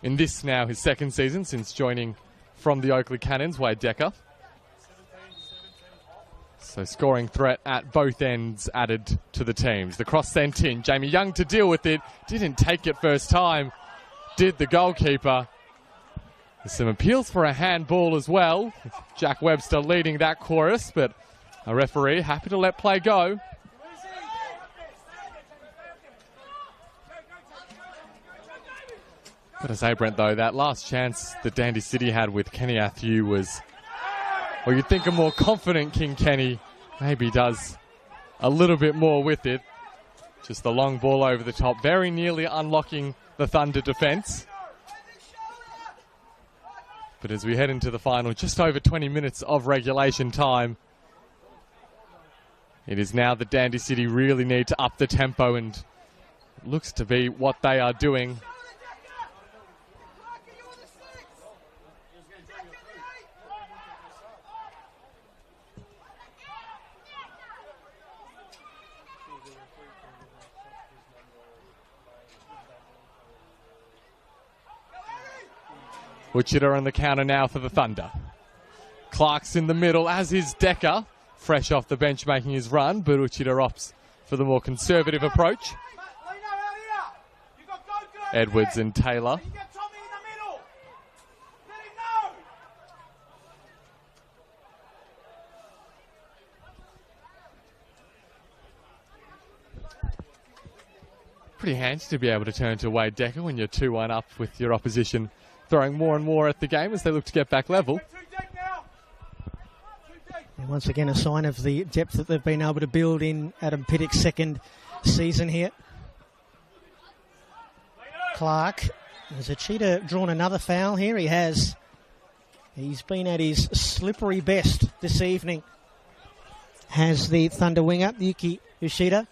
[SPEAKER 4] his second season since joining from the Oakley Cannons, Wade Decker. So scoring threat at both ends added to the teams. The cross sent in, Jamie Young to deal with it, didn't take it first time, did the goalkeeper. There's some appeals for a handball as well. Jack Webster leading that chorus, but a referee happy to let play go. Got to say, Brent, though, that last chance that Dandy City had with Kenny Athew was, well, you'd think a more confident King Kenny maybe does a little bit more with it. Just the long ball over the top, very nearly unlocking the Thunder defence. But as we head into the final, just over 20 minutes of regulation time, it is now that Dandy City really need to up the tempo, and it looks to be what they are doing. Wichita on the counter now for the Thunder. Clark's in the middle, as is Decker. Fresh off the bench making his run, but Wichita opts for the more conservative approach. Edwards and Taylor. Pretty handy to be able to turn to Wade Decker when you're 2-1 up with your opposition throwing more and more at the game as they look to get back level.
[SPEAKER 3] And once again, a sign of the depth that they've been able to build in Adam Pittock's second season here. Clark, has a cheater drawn another foul here? He has. He's been at his slippery best this evening. Has the Thunder winger, Yuki Yoshida.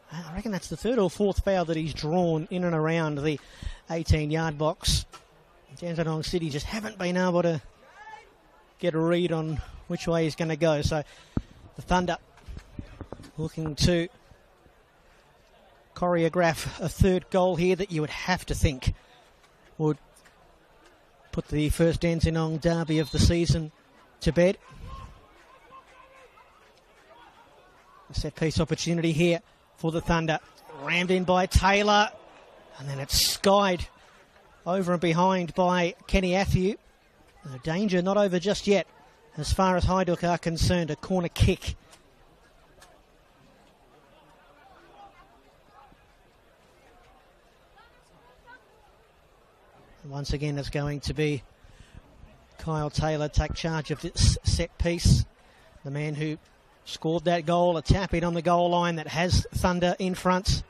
[SPEAKER 3] I reckon that's the third or fourth foul that he's drawn in and around the 18-yard box. Dandenong City just haven't been able to get a read on which way he's going to go. So the Thunder looking to choreograph a third goal here that you would have to think would put the first Dandenong derby of the season to bed. A set-piece opportunity here for the Thunder. Rammed in by Taylor, and then it's skied over and behind by Kenny Athieu. The danger not over just yet as far as Hajduk are concerned. A corner kick. And once again, it's going to be Kyle Taylor take charge of this set piece. The man who scored that goal, a tap in on the goal line that has Thunder in front.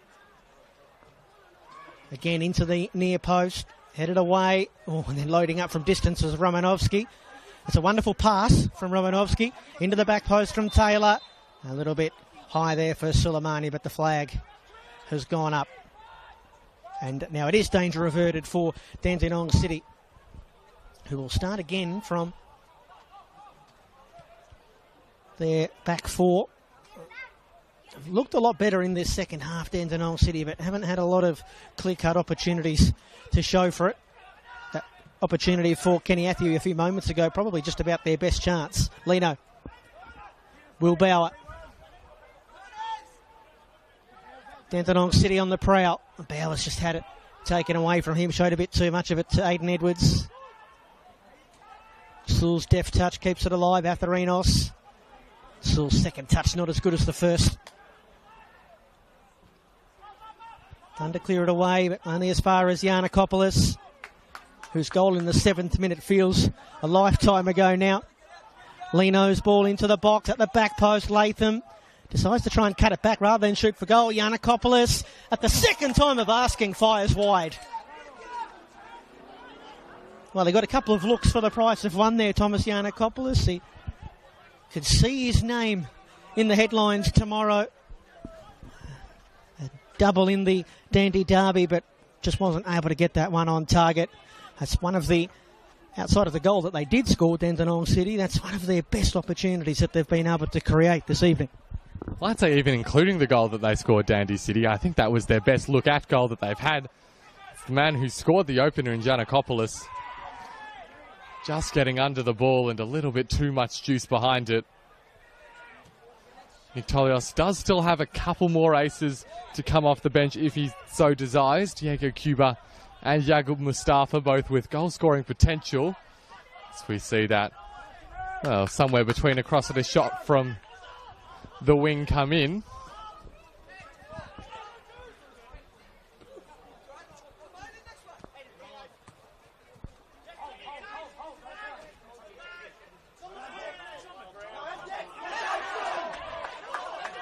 [SPEAKER 3] Again into the near post, headed away. Oh, and then loading up from distance is Romanovsky. It's a wonderful pass from Romanovsky into the back post from Taylor. A little bit high there for Suleimani, but the flag has gone up. And now it is danger averted for Dandenong City, who will start again from their back four. Looked a lot better in this second half, Dandenong City, but haven't had a lot of clear-cut opportunities to show for it. That opportunity for Kenny Athieu a few moments ago, probably just about their best chance. Lino. Will Bauer. Dandenong City on the prowl. Bauer's just had it taken away from him, showed a bit too much of it to Aiden Edwards. Sewell's deft touch keeps it alive, Atharinos. Sewell's second touch not as good as the first. Thunder clear it away, but only as far as Giannakopoulos, whose goal in the 7th minute feels a lifetime ago now. Lino's ball into the box at the back post. Latham decides to try and cut it back rather than shoot for goal. Giannakopoulos, at the second time of asking, fires wide. Well, he got a couple of looks for the price of one there, Thomas Giannakopoulos. He could see his name in the headlines tomorrow. A double in the Dandy Derby, but just wasn't able to get that one on target. That's one of the, outside of the goal that they did score, Dandenong City, that's one of their best opportunities that they've been able to create this evening.
[SPEAKER 4] Well, I'd say even including the goal that they scored, Dandy City, I think that was their best look at goal that they've had. It's the man who scored the opener in Giannakopoulos. Just getting under the ball and a little bit too much juice behind it. Niktolios does still have a couple more aces to come off the bench if he so desires. Diego Cuba and Yagub Mustafa both with goal-scoring potential. As we see that, well, somewhere between a cross and a shot from the wing come in.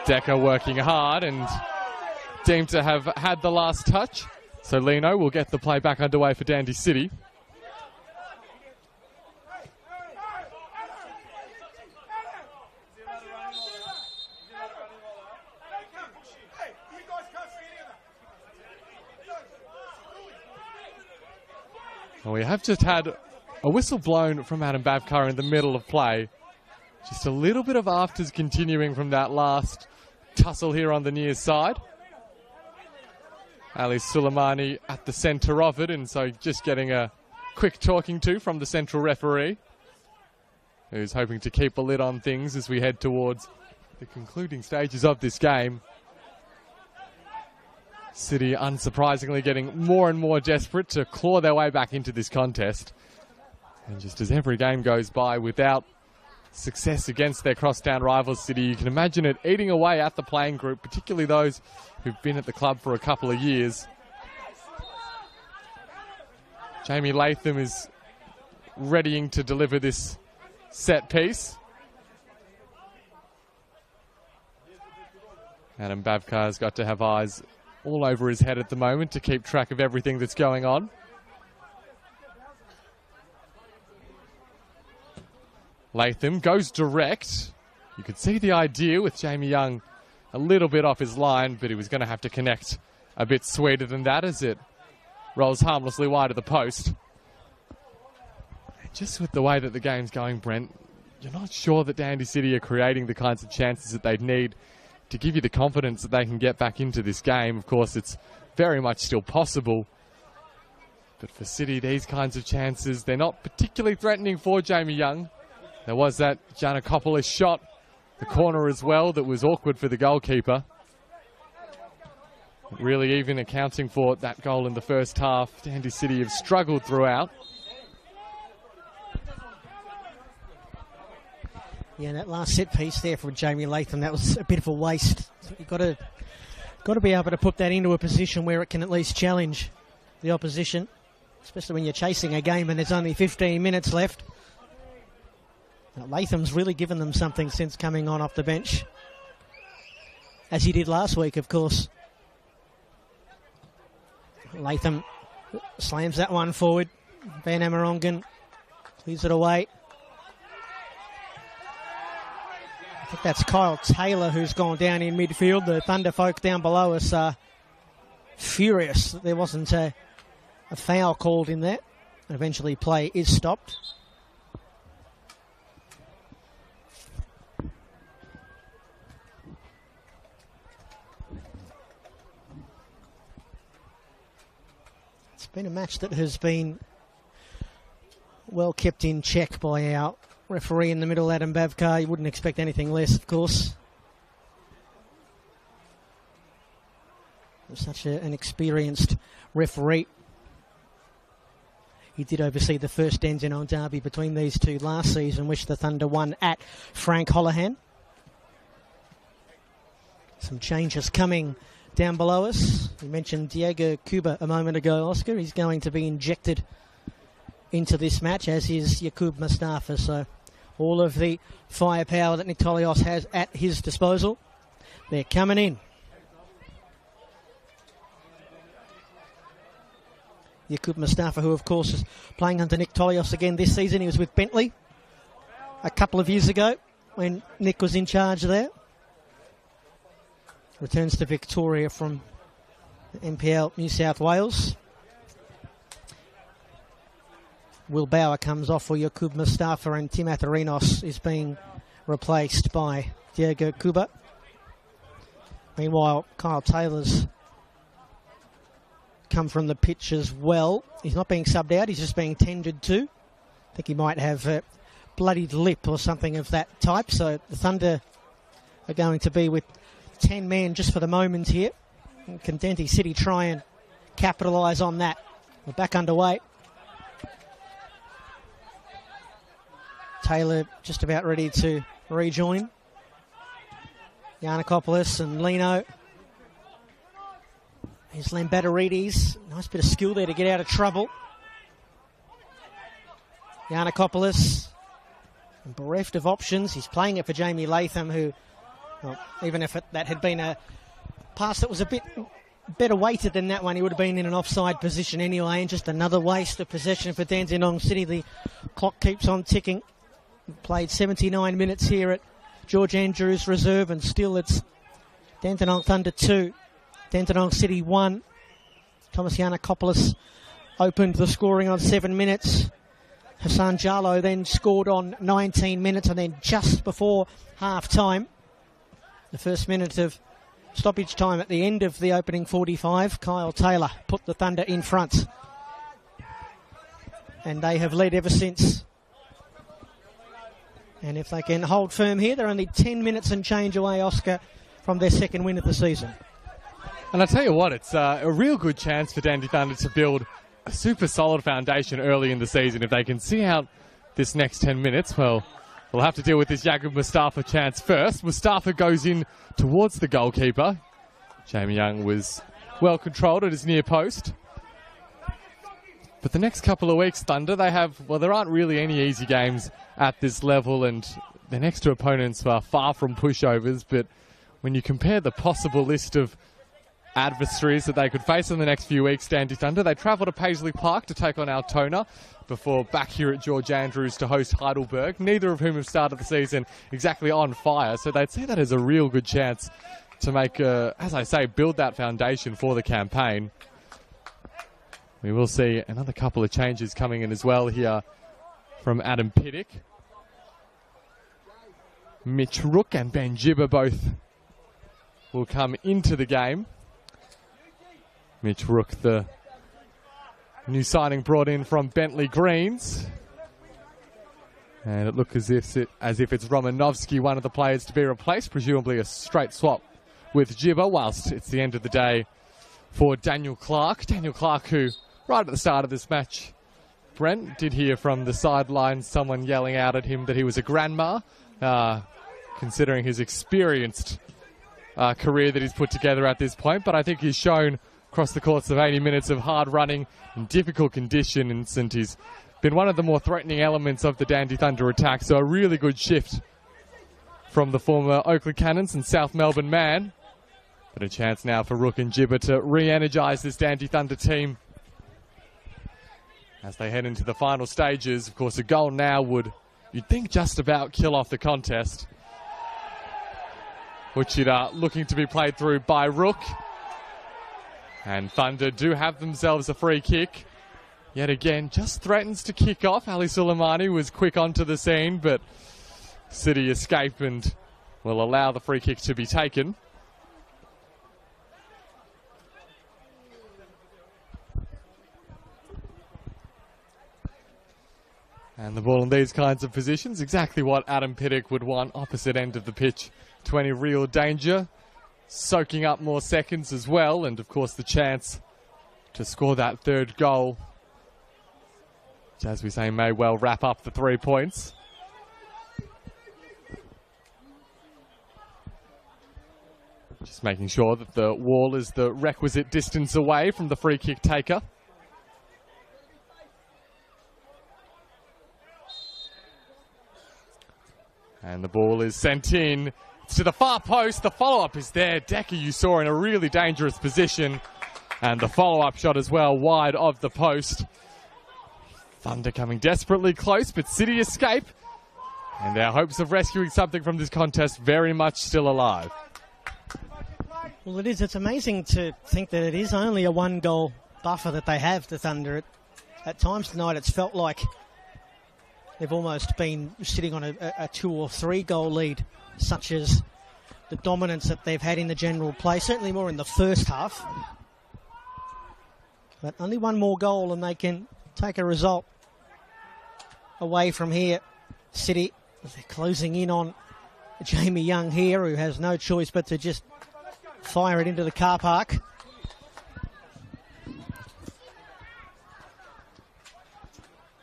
[SPEAKER 4] Decker working hard and deemed to have had the last touch. So Lino will get the play back underway for Dandy City. Well, we have just had a whistle blown from Adam Babkar in the middle of play. Just a little bit of afters continuing from that last tussle here on the near side. Ali Suleimani at the centre of it, and so just getting a quick talking to from the central referee, who's hoping to keep a lid on things as we head towards the concluding stages of this game. City, unsurprisingly, getting more and more desperate to claw their way back into this contest. And just as every game goes by without success against their crosstown rivals, City, you can imagine it eating away at the playing group, particularly those who've been at the club for a couple of years. Jamie Latham is readying to deliver this set piece. Adam Bavkar's got to have eyes all over his head at the moment to keep track of everything that's going on. Latham goes direct. You could see the idea with Jamie Young a little bit off his line, but he was going to have to connect a bit sweeter than that as it rolls harmlessly wide of the post. And just with the way that the game's going, Brent, you're not sure that Dandy City are creating the kinds of chances that they'd need to give you the confidence that they can get back into this game. Of course, it's very much still possible. But for City, these kinds of chances, they're not particularly threatening for Jamie Young. There was that Giannakopoulos shot, the corner as well, that was awkward for the goalkeeper. Really even accounting for that goal in the first half, Dandy City have struggled throughout.
[SPEAKER 3] Yeah, that last set piece there from Jamie Latham, that was a bit of a waste. You've got to be able to put that into a position where it can at least challenge the opposition, especially when you're chasing a game and there's only 15 minutes left. Now, Latham's really given them something since coming on off the bench, as he did last week, of course. Latham slams that one forward. Van Amerongen clears it away. I think that's Kyle Taylor who's gone down in midfield. The Thunder folk down below us are furious that there wasn't a foul called in there. Eventually play is stopped. It's been a match that has been well kept in check by our referee in the middle, Adam Bavkar. You wouldn't expect anything less, of course. Such an experienced referee. He did oversee the first Dandenong derby between these two last season, which the Thunder won at Frank Holohan. Some changes coming down below us. We mentioned Diego Cuba a moment ago, Oscar. He's going to be injected into this match, as is Yakub Mustafa. So all of the firepower that Niktolios has at his disposal, they're coming in. Yakub Mustafa, who of course is playing under Niktolios again this season. He was with Bentley a couple of years ago when Nick was in charge there. Returns to Victoria from NPL New South Wales. Will Bauer comes off for Yakub Mustafa, and Tim Atharinos is being replaced by Diego Cuba. Meanwhile, Kyle Taylor's come from the pitch as well. He's not being subbed out, he's just being tended to. I think he might have a bloodied lip or something of that type. So the Thunder are going to be with 10 men just for the moment here. Can Dandy City try and capitalise on that? We're back underway. Taylor just about ready to rejoin. Giannakopoulos and Lino. Here's Lambatarides. Nice bit of skill there to get out of trouble. Giannakopoulos, bereft of options. He's playing it for Jamie Latham, who, well, even if that had been a pass that was a bit better weighted than that one, he would have been in an offside position anyway, and just another waste of possession for Dandenong City. The clock keeps on ticking. We've played 79 minutes here at George Andrews Reserve, and still it's Dandenong Thunder 2, Dandenong City 1. Thomas Giannakopoulos opened the scoring on 7 minutes. Hassan Jallo then scored on 19 minutes, and then just before half-time, the first minute of stoppage time at the end of the opening 45, Kyle Taylor put the Thunder in front. And they have led ever since. And if they can hold firm here, they're only 10 minutes and change away, Oscar, from their second win of the season.
[SPEAKER 4] And I tell you what, it's a real good chance for Dandy Thunder to build a super solid foundation early in the season. If they can see out this next 10 minutes, well, they'll have to deal with this Yaqub Mustafa chance first. Mustafa goes in towards the goalkeeper. Jamie Young was well controlled at his near post. But the next couple of weeks, Thunder, there aren't really any easy games at this level, and their next two opponents are far from pushovers. But when you compare the possible list of adversaries that they could face in the next few weeks, Dandy Thunder, they travel to Paisley Park to take on Altona before back here at George Andrews to host Heidelberg, neither of whom have started the season exactly on fire. So they'd see that as a real good chance to make, as I say, build that foundation for the campaign. We will see another couple of changes coming in as well here from Adam Piddick. Mitch Rook and Ben Gibber both will come into the game. Mitch Rook, the new signing brought in from Bentley Greens. And it looks as if it's Romanovsky, one of the players to be replaced, presumably a straight swap with Gibber, whilst it's the end of the day for Daniel Clark. Daniel Clark, who right at the start of this match, Brent did hear from the sideline someone yelling out at him that he was a grandma, considering his experienced career that he's put together at this point. But I think he's shown across the course of 80 minutes of hard running in difficult conditions, and he's been one of the more threatening elements of the Dandy Thunder attack. So a really good shift from the former Oakley Cannons and South Melbourne man. But a chance now for Rook and Gibber to re-energise this Dandy Thunder team as they head into the final stages. Of course, a goal now would, you'd think, just about kill off the contest, which is looking to be played through by Rook. And Thunder do have themselves a free kick. Yet again, just threatens to kick off. Ali Suleimani was quick onto the scene, but City escape and will allow the free kick to be taken. And the ball in these kinds of positions, exactly what Adam Piddick would want, opposite end of the pitch to any real danger. Soaking up more seconds as well, and of course the chance to score that third goal, which, as we say, may well wrap up the 3 points. Just making sure that the wall is the requisite distance away from the free kick taker. And the ball is sent in. It's to the far post. The follow-up is there. Decker, you saw, in a really dangerous position. And the follow-up shot as well, wide of the post. Thunder coming desperately close, but City escape. And their hopes of rescuing something from this contest very much still alive.
[SPEAKER 3] Well, it is. It's amazing to think that it is only a one-goal buffer that they have, the Thunder. At times tonight, it's felt like they've almost been sitting on a 2 or 3 goal lead, such as the dominance that they've had in the general play, certainly more in the first half. But only one more goal and they can take a result away from here. City, they're closing in on Jamie Young here, who has no choice but to just fire it into the car park.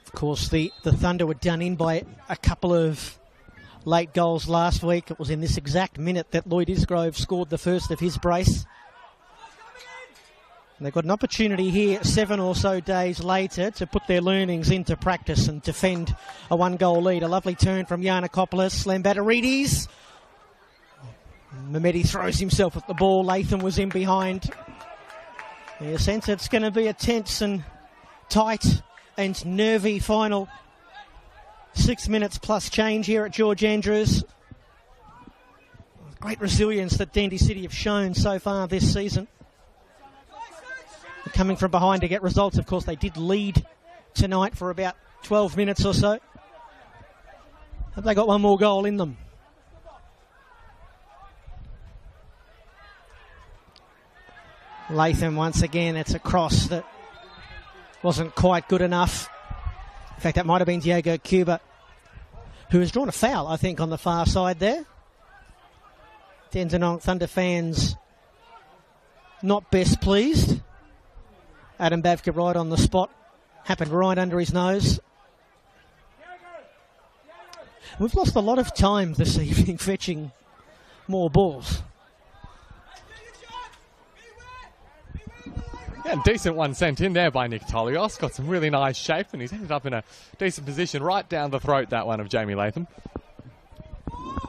[SPEAKER 3] Of course, the Thunder were done in by a couple of late goals last week. It was in this exact minute that Lloyd Isgrove scored the first of his brace. And they've got an opportunity here 7 or so days later to put their learnings into practice and defend a 1-goal lead. A lovely turn from Yiannakopoulos. Lambatarides. Mehmeti throws himself at the ball. Latham was in behind. In a sense, it's going to be a tense and tight and nervy final 6 minutes plus change here at George Andrews. Great resilience that Dandy City have shown so far this season. Coming from behind to get results. Of course, they did lead tonight for about 12 minutes or so. Have they got one more goal in them? Latham once again. It's a cross that wasn't quite good enough. In fact, that might have been Diego Cuba who has drawn a foul, I think, on the far side there. Dandenong Thunder fans not best pleased. Adam Bavka right on the spot. Happened right under his nose. We've lost a lot of time this evening fetching more balls.
[SPEAKER 4] Yeah, decent one sent in there by Nick Tolios. Got some really nice shape, and he's ended up in a decent position right down the throat, that one, of Jamie Latham.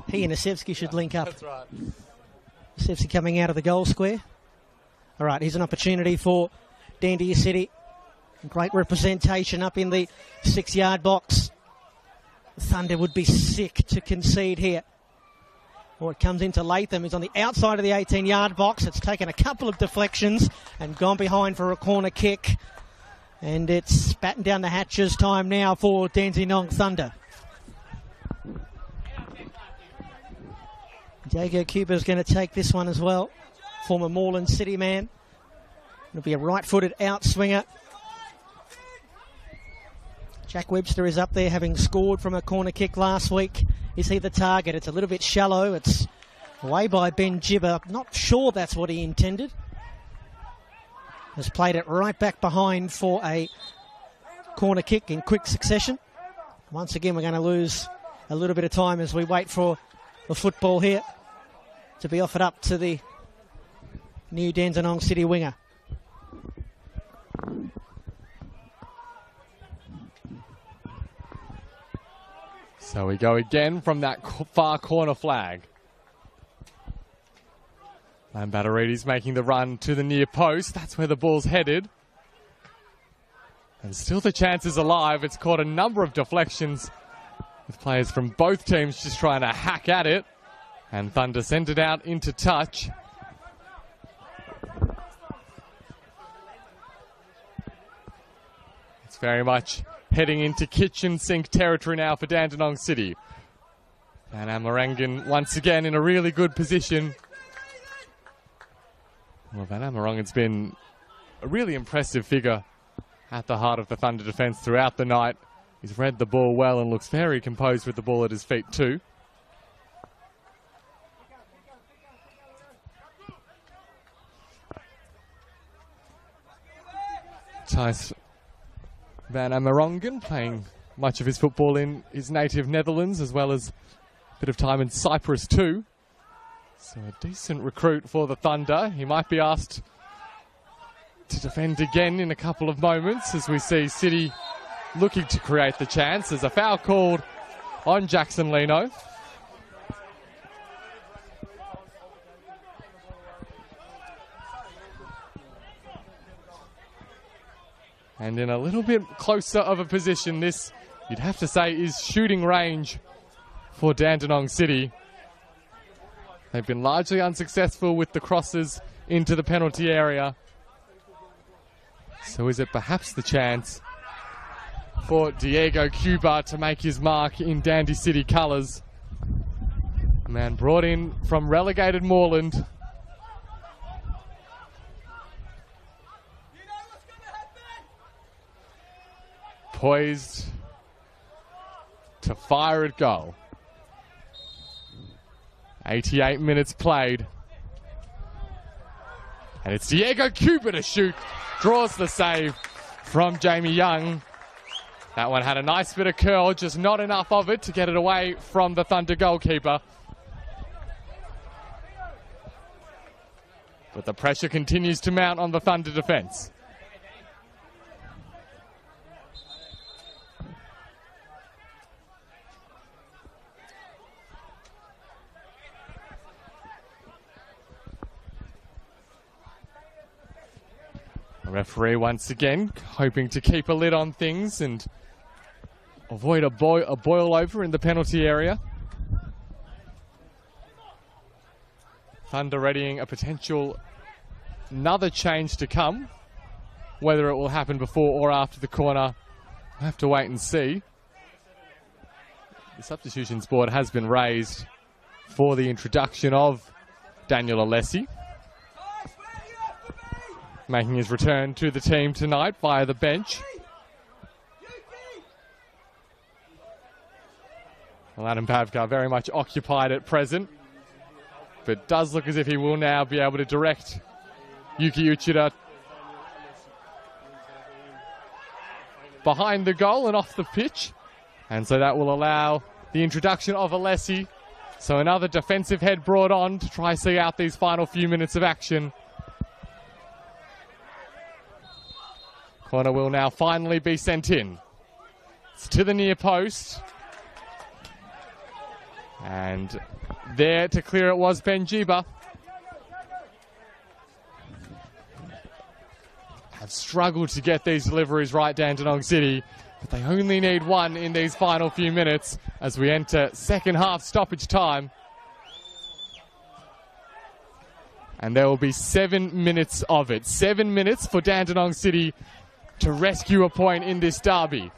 [SPEAKER 3] He and Asevsky should link up.
[SPEAKER 4] That's right.
[SPEAKER 3] Asevsky coming out of the goal square. All right, here's an opportunity for Dandenong City. Great representation up in the 6-yard box. Thunder would be sick to concede here. Well, it comes into Latham. He's on the outside of the 18-yard box. It's taken a couple of deflections and gone behind for a corner kick. And it's batten down the hatches time now for Dandenong Thunder. Diego Cuba's going to take this one as well. Former Moreland City man. It'll be a right-footed out-swinger. Jack Webster is up there, having scored from a corner kick last week. Is he the target? It's a little bit shallow. It's away by Ben Gibber. Not sure that's what he intended. Has played it right back behind for a corner kick in quick succession. Once again, we're going to lose a little bit of time as we wait for the football here to be offered up to the new Dandenong City winger.
[SPEAKER 4] So we go again from that far corner flag. Lambatterides making the run to the near post. That's where the ball's headed. And still the chance is alive. It's caught a number of deflections with players from both teams just trying to hack at it. And Thunder send it out into touch. It's very much heading into kitchen sink territory now for Dandenong City. And Amarangan once again in a really good position. Well, Van Amarangan's been a really impressive figure at the heart of the Thunder defence throughout the night. He's read the ball well and looks very composed with the ball at his feet too. Thijs Van Amarangan playing much of his football in his native Netherlands, as well as a bit of time in Cyprus too. So a decent recruit for the Thunder. He might be asked to defend again in a couple of moments as we see City looking to create the chance. There's a foul called on Jackson Leno. And in a little bit closer of a position, this, you'd have to say, is shooting range for Dandenong City. They've been largely unsuccessful with the crosses into the penalty area. So is it perhaps the chance for Diego Cuba to make his mark in Dandy City colours? A man brought in from relegated Moreland. Poised to fire at goal. 88 minutes played. And it's Diego Cuba to shoot. Draws the save from Jamie Young. That one had a nice bit of curl, just not enough of it to get it away from the Thunder goalkeeper. But the pressure continues to mount on the Thunder defence. Referee once again hoping to keep a lid on things and avoid a boil over in the penalty area. Thunder readying a potential another change to come. Whether it will happen before or after the corner, we'll have to wait and see. The substitutions board has been raised for the introduction of Daniel Alessi, making his return to the team tonight via the bench. Well, Adam Pavkar very much occupied at present, but does look as if he will now be able to direct Yuki Uchida behind the goal and off the pitch. And so that will allow the introduction of Alessi. So another defensive head brought on to try see out these final few minutes of action. Corner will now finally be sent in. It's to the near post. And there to clear it was Benjiba. Have struggled to get these deliveries right, Dandenong City, but they only need one in these final few minutes as we enter second half stoppage time. And there will be 7 minutes of it. 7 minutes for Dandenong City to rescue a point in this derby.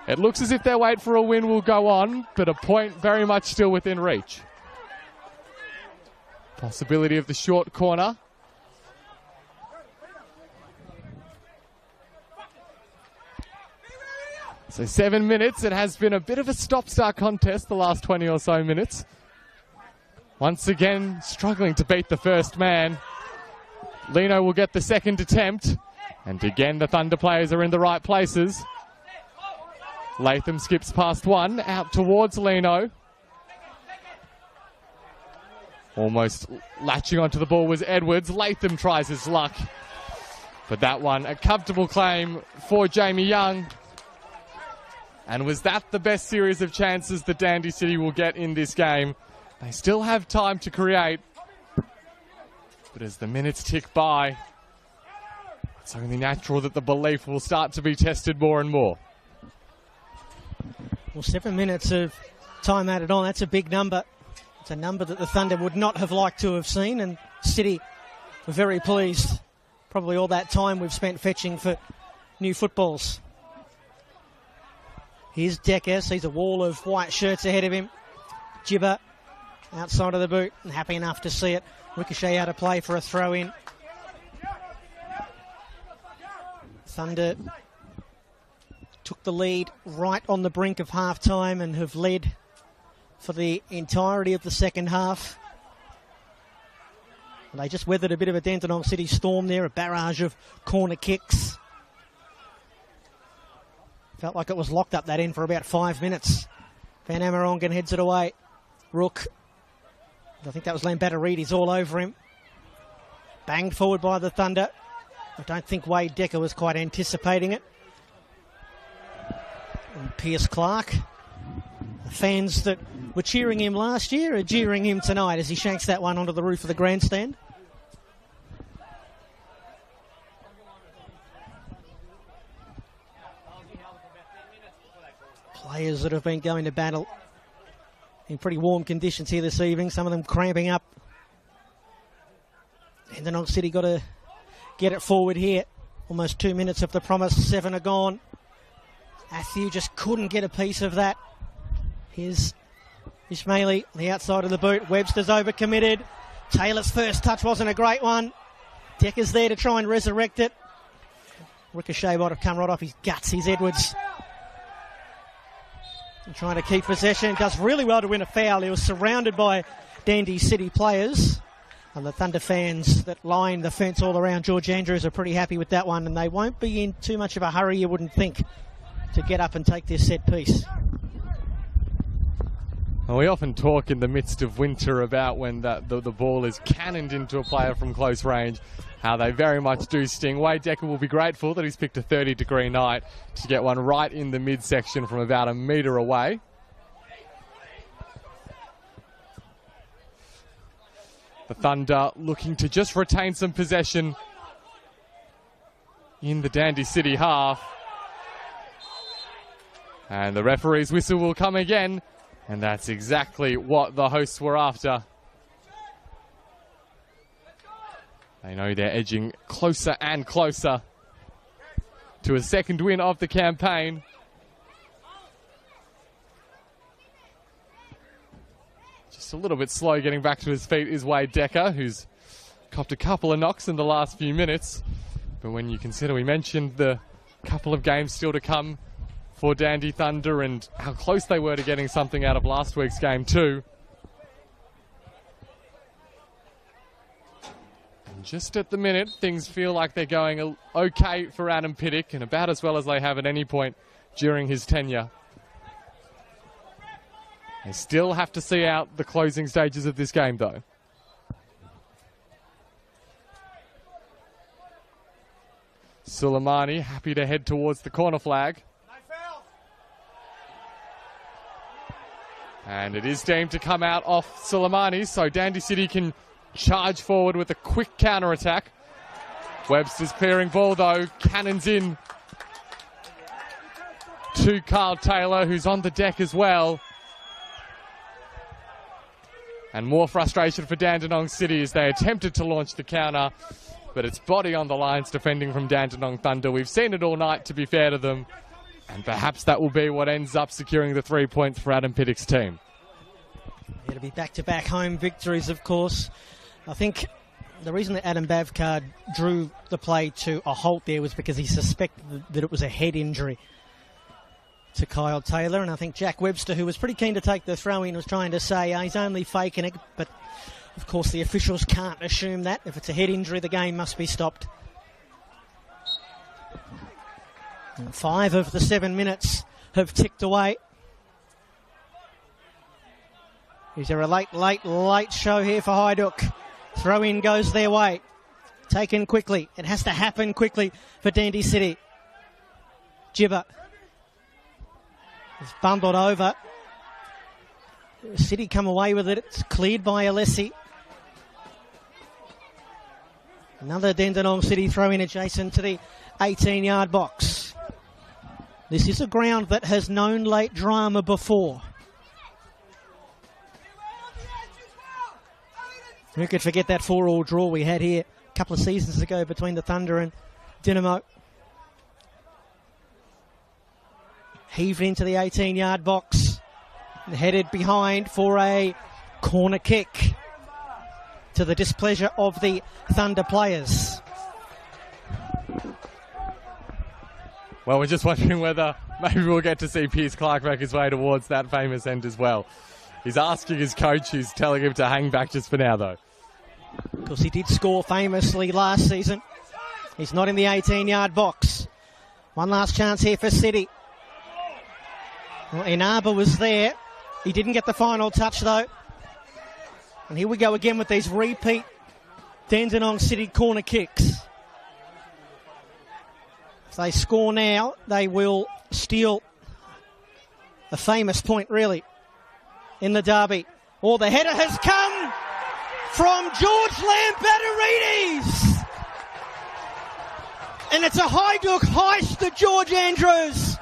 [SPEAKER 4] It looks as if their wait for a win will go on, but a point very much still within reach. Possibility of the short corner. So 7 minutes. It has been a bit of a stop-start contest the last 20 or so minutes. Once again, struggling to beat the first man. Lino will get the second attempt. And again, the Thunder players are in the right places. Latham skips past one, out towards Lino. Almost latching onto the ball was Edwards. Latham tries his luck. But that one, a comfortable claim for Jamie Young. And was that the best series of chances that Dandy City will get in this game? They still have time to create. But as the minutes tick by, it's only natural that the belief will start to be tested more and more.
[SPEAKER 3] Well, 7 minutes of time added on, that's a big number. It's a number that the Thunder would not have liked to have seen, and City were very pleased. Probably all that time we've spent fetching for new footballs. Here's Decker, sees a wall of white shirts ahead of him. Gibber outside of the boot, and happy enough to see it. Ricochet out of play for a throw-in. Thunder took the lead right on the brink of half-time and have led for the entirety of the second half. And they just weathered a bit of a Dandenong City storm there, a barrage of corner kicks. Felt like it was locked up that end for about 5 minutes. Van Amerongen heads it away. Rook, I think that was Lambatterides all over him. Banged forward by the Thunder. I don't think Wade Decker was quite anticipating it. And Pierce Clark, the fans that were cheering him last year are jeering him tonight as he shanks that one onto the roof of the grandstand. Players that have been going to battle in pretty warm conditions here this evening, some of them cramping up. And Dandenong City got to get it forward here. Almost 2 minutes of the promise, 7 are gone. Matthew just couldn't get a piece of that. Here's Ismaili on the outside of the boot. Webster's overcommitted. Taylor's first touch wasn't a great one. Decker's there to try and resurrect it. Ricochet might have come right off his guts. Here's Edwards. And trying to keep possession. Does really well to win a foul. He was surrounded by Dandy City players. And the Thunder fans that line the fence all around George Andrews are pretty happy with that one. And they won't be in too much of a hurry, you wouldn't think, to get up and take this set piece.
[SPEAKER 4] Well, we often talk in the midst of winter about when the ball is cannoned into a player from close range, how they very much do sting. Wade Decker will be grateful that he's picked a 30-degree night to get one right in the midsection from about a metre away. The Thunder looking to just retain some possession in the Dandy City half. And the referee's whistle will come again. And that's exactly what the hosts were after. They know they're edging closer and closer to a second win of the campaign. Just a little bit slow getting back to his feet is Wade Decker, who's copped a couple of knocks in the last few minutes. But when you consider we mentioned the couple of games still to come for Dandy Thunder, and how close they were to getting something out of last week's game too. And just at the minute, things feel like they're going okay for Adam Pittock, and about as well as they have at any point during his tenure. They still have to see out the closing stages of this game though. Suleimani happy to head towards the corner flag. And it is deemed to come out off Suleimani, so Dandy City can charge forward with a quick counter-attack. Webster's clearing ball though, cannons in to Carl Taylor, who's on the deck as well. And more frustration for Dandenong City as they attempted to launch the counter, but it's body on the lines defending from Dandenong Thunder. We've seen it all night, to be fair to them, and perhaps that will be what ends up securing the 3 points for Adam Pittock's team.
[SPEAKER 3] It'll be back-to-back home victories, of course. I think the reason that Adam Bavcard drew the play to a halt there was because he suspected that it was a head injury to Kyle Taylor, and I think Jack Webster, who was pretty keen to take the throw-in, was trying to say he's only faking it, but of course the officials can't assume that. If it's a head injury, the game must be stopped. And 5 of the 7 minutes have ticked away. Is there a late show here for Hajduk? Throw-in goes their way. Taken quickly. It has to happen quickly for Dandy City. Gibber is bundled over. City come away with it. It's cleared by Alessi. Another Dandenong City throw-in adjacent to the 18-yard box. This is a ground that has known late drama before. Who could forget that 4-4 draw we had here a couple of seasons ago between the Thunder and Dynamo? Heaved into the 18-yard box and headed behind for a corner kick to the displeasure of the Thunder players.
[SPEAKER 4] Well, we're just wondering whether maybe we'll get to see Pierce Clark make his way towards that famous end as well. He's asking his coach, who's telling him to hang back just for now, though.
[SPEAKER 3] Of course, he did score famously last season. He's not in the 18-yard box. One last chance here for City. Well, Inaba was there. He didn't get the final touch, though. And here we go again with these repeat Dandenong City corner kicks. If they score now, they will steal a famous point, really, in the derby. Oh, the header has come from George Lambatterides. And it's a Hajduk heist to George Andrews.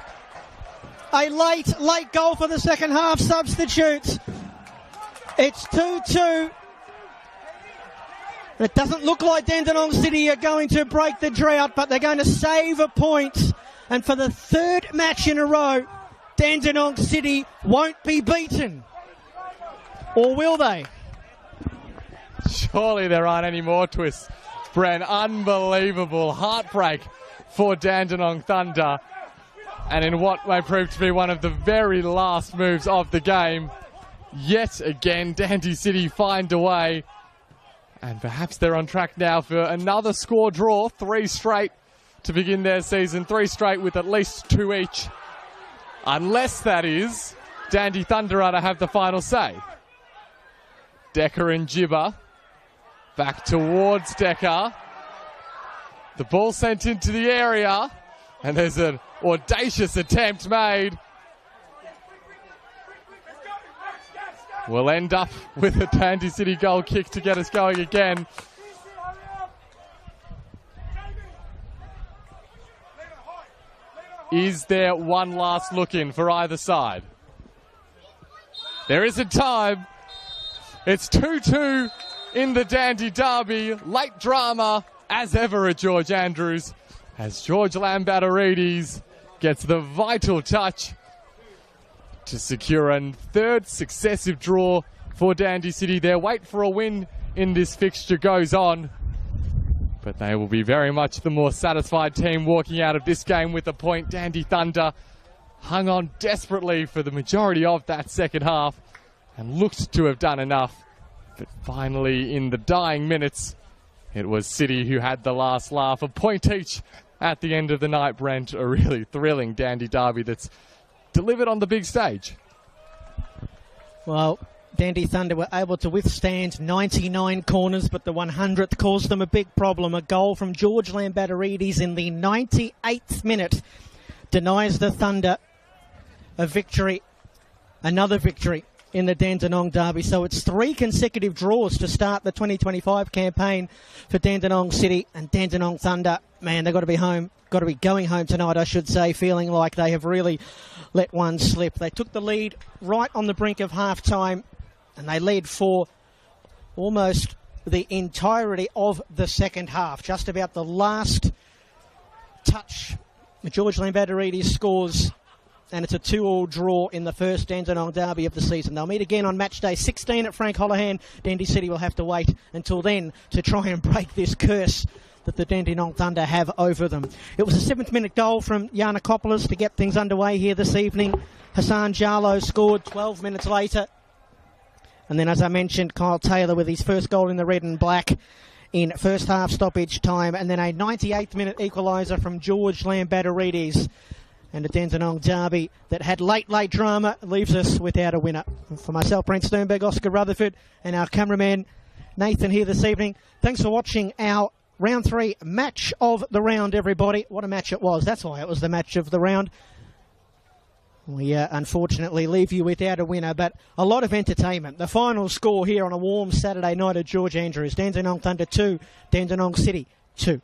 [SPEAKER 3] A late goal for the second half substitutes. It's 2-2. It doesn't look like Dandenong City are going to break the drought, but they're going to save a point. And for the third match in a row, Dandenong City won't be beaten. Or will they?
[SPEAKER 4] Surely there aren't any more twists. Bren, unbelievable heartbreak for Dandenong Thunder. And in what may prove to be one of the very last moves of the game, yet again, Dandy City find a way. And perhaps they're on track now for another score draw, 3 straight to begin their season, 3 straight with at least 2 each. Unless, that is, Dandy Thunder are to have the final say. Decker and Gibber. Back towards Decker. The ball sent into the area. And there's an audacious attempt made. We'll end up with a Dandy City goal kick to get us going again. Is there one last look in for either side? There isn't time. It's 2-2 in the Dandy Derby. Late drama as ever at George Andrews, as George Lambatterides gets the vital touch to secure a third successive draw for Dandy City. Their wait for a win in this fixture goes on, but they will be very much the more satisfied team walking out of this game with a point. Dandy Thunder hung on desperately for the majority of that second half and looked to have done enough. But finally, in the dying minutes, it was City who had the last laugh. A point each at the end of the night, Brent. A really thrilling Dandy derby that's delivered on the big stage.
[SPEAKER 3] Well, Dandy Thunder were able to withstand 99 corners, but the 100th caused them a big problem. A goal from George Lambatarides in the 98th minute denies the Thunder a victory, another victory in the Dandenong derby. So it's 3 consecutive draws to start the 2025 campaign for Dandenong City and Dandenong Thunder. Man, they've got to be home, got to be going home tonight, I should say, feeling like they have really let one slip. They took the lead right on the brink of half-time, and they led for almost the entirety of the second half. Just about the last touch, George Lambatarides scores, and it's a 2-2 draw in the first Dandenong derby of the season. They'll meet again on match day 16 at Frank Holohan. Dandy City will have to wait until then to try and break this curse that the Dandenong Thunder have over them. It was a 7th-minute goal from Yanakopoulos to get things underway here this evening. Hassan Jallo scored 12 minutes later. And then, as I mentioned, Kyle Taylor with his first goal in the red and black in first half stoppage time. And then a 98th-minute equaliser from George Lambatarides. And a Dandenong derby that had late drama leaves us without a winner. For myself, Brent Sternberg, Oscar Rutherford, and our cameraman Nathan here this evening. Thanks for watching our Round 3 match of the round, everybody. What a match it was. That's why it was the match of the round. We unfortunately leave you without a winner, but a lot of entertainment. The final score here on a warm Saturday night at George Andrews. Dandenong Thunder 2, Dandenong City 2.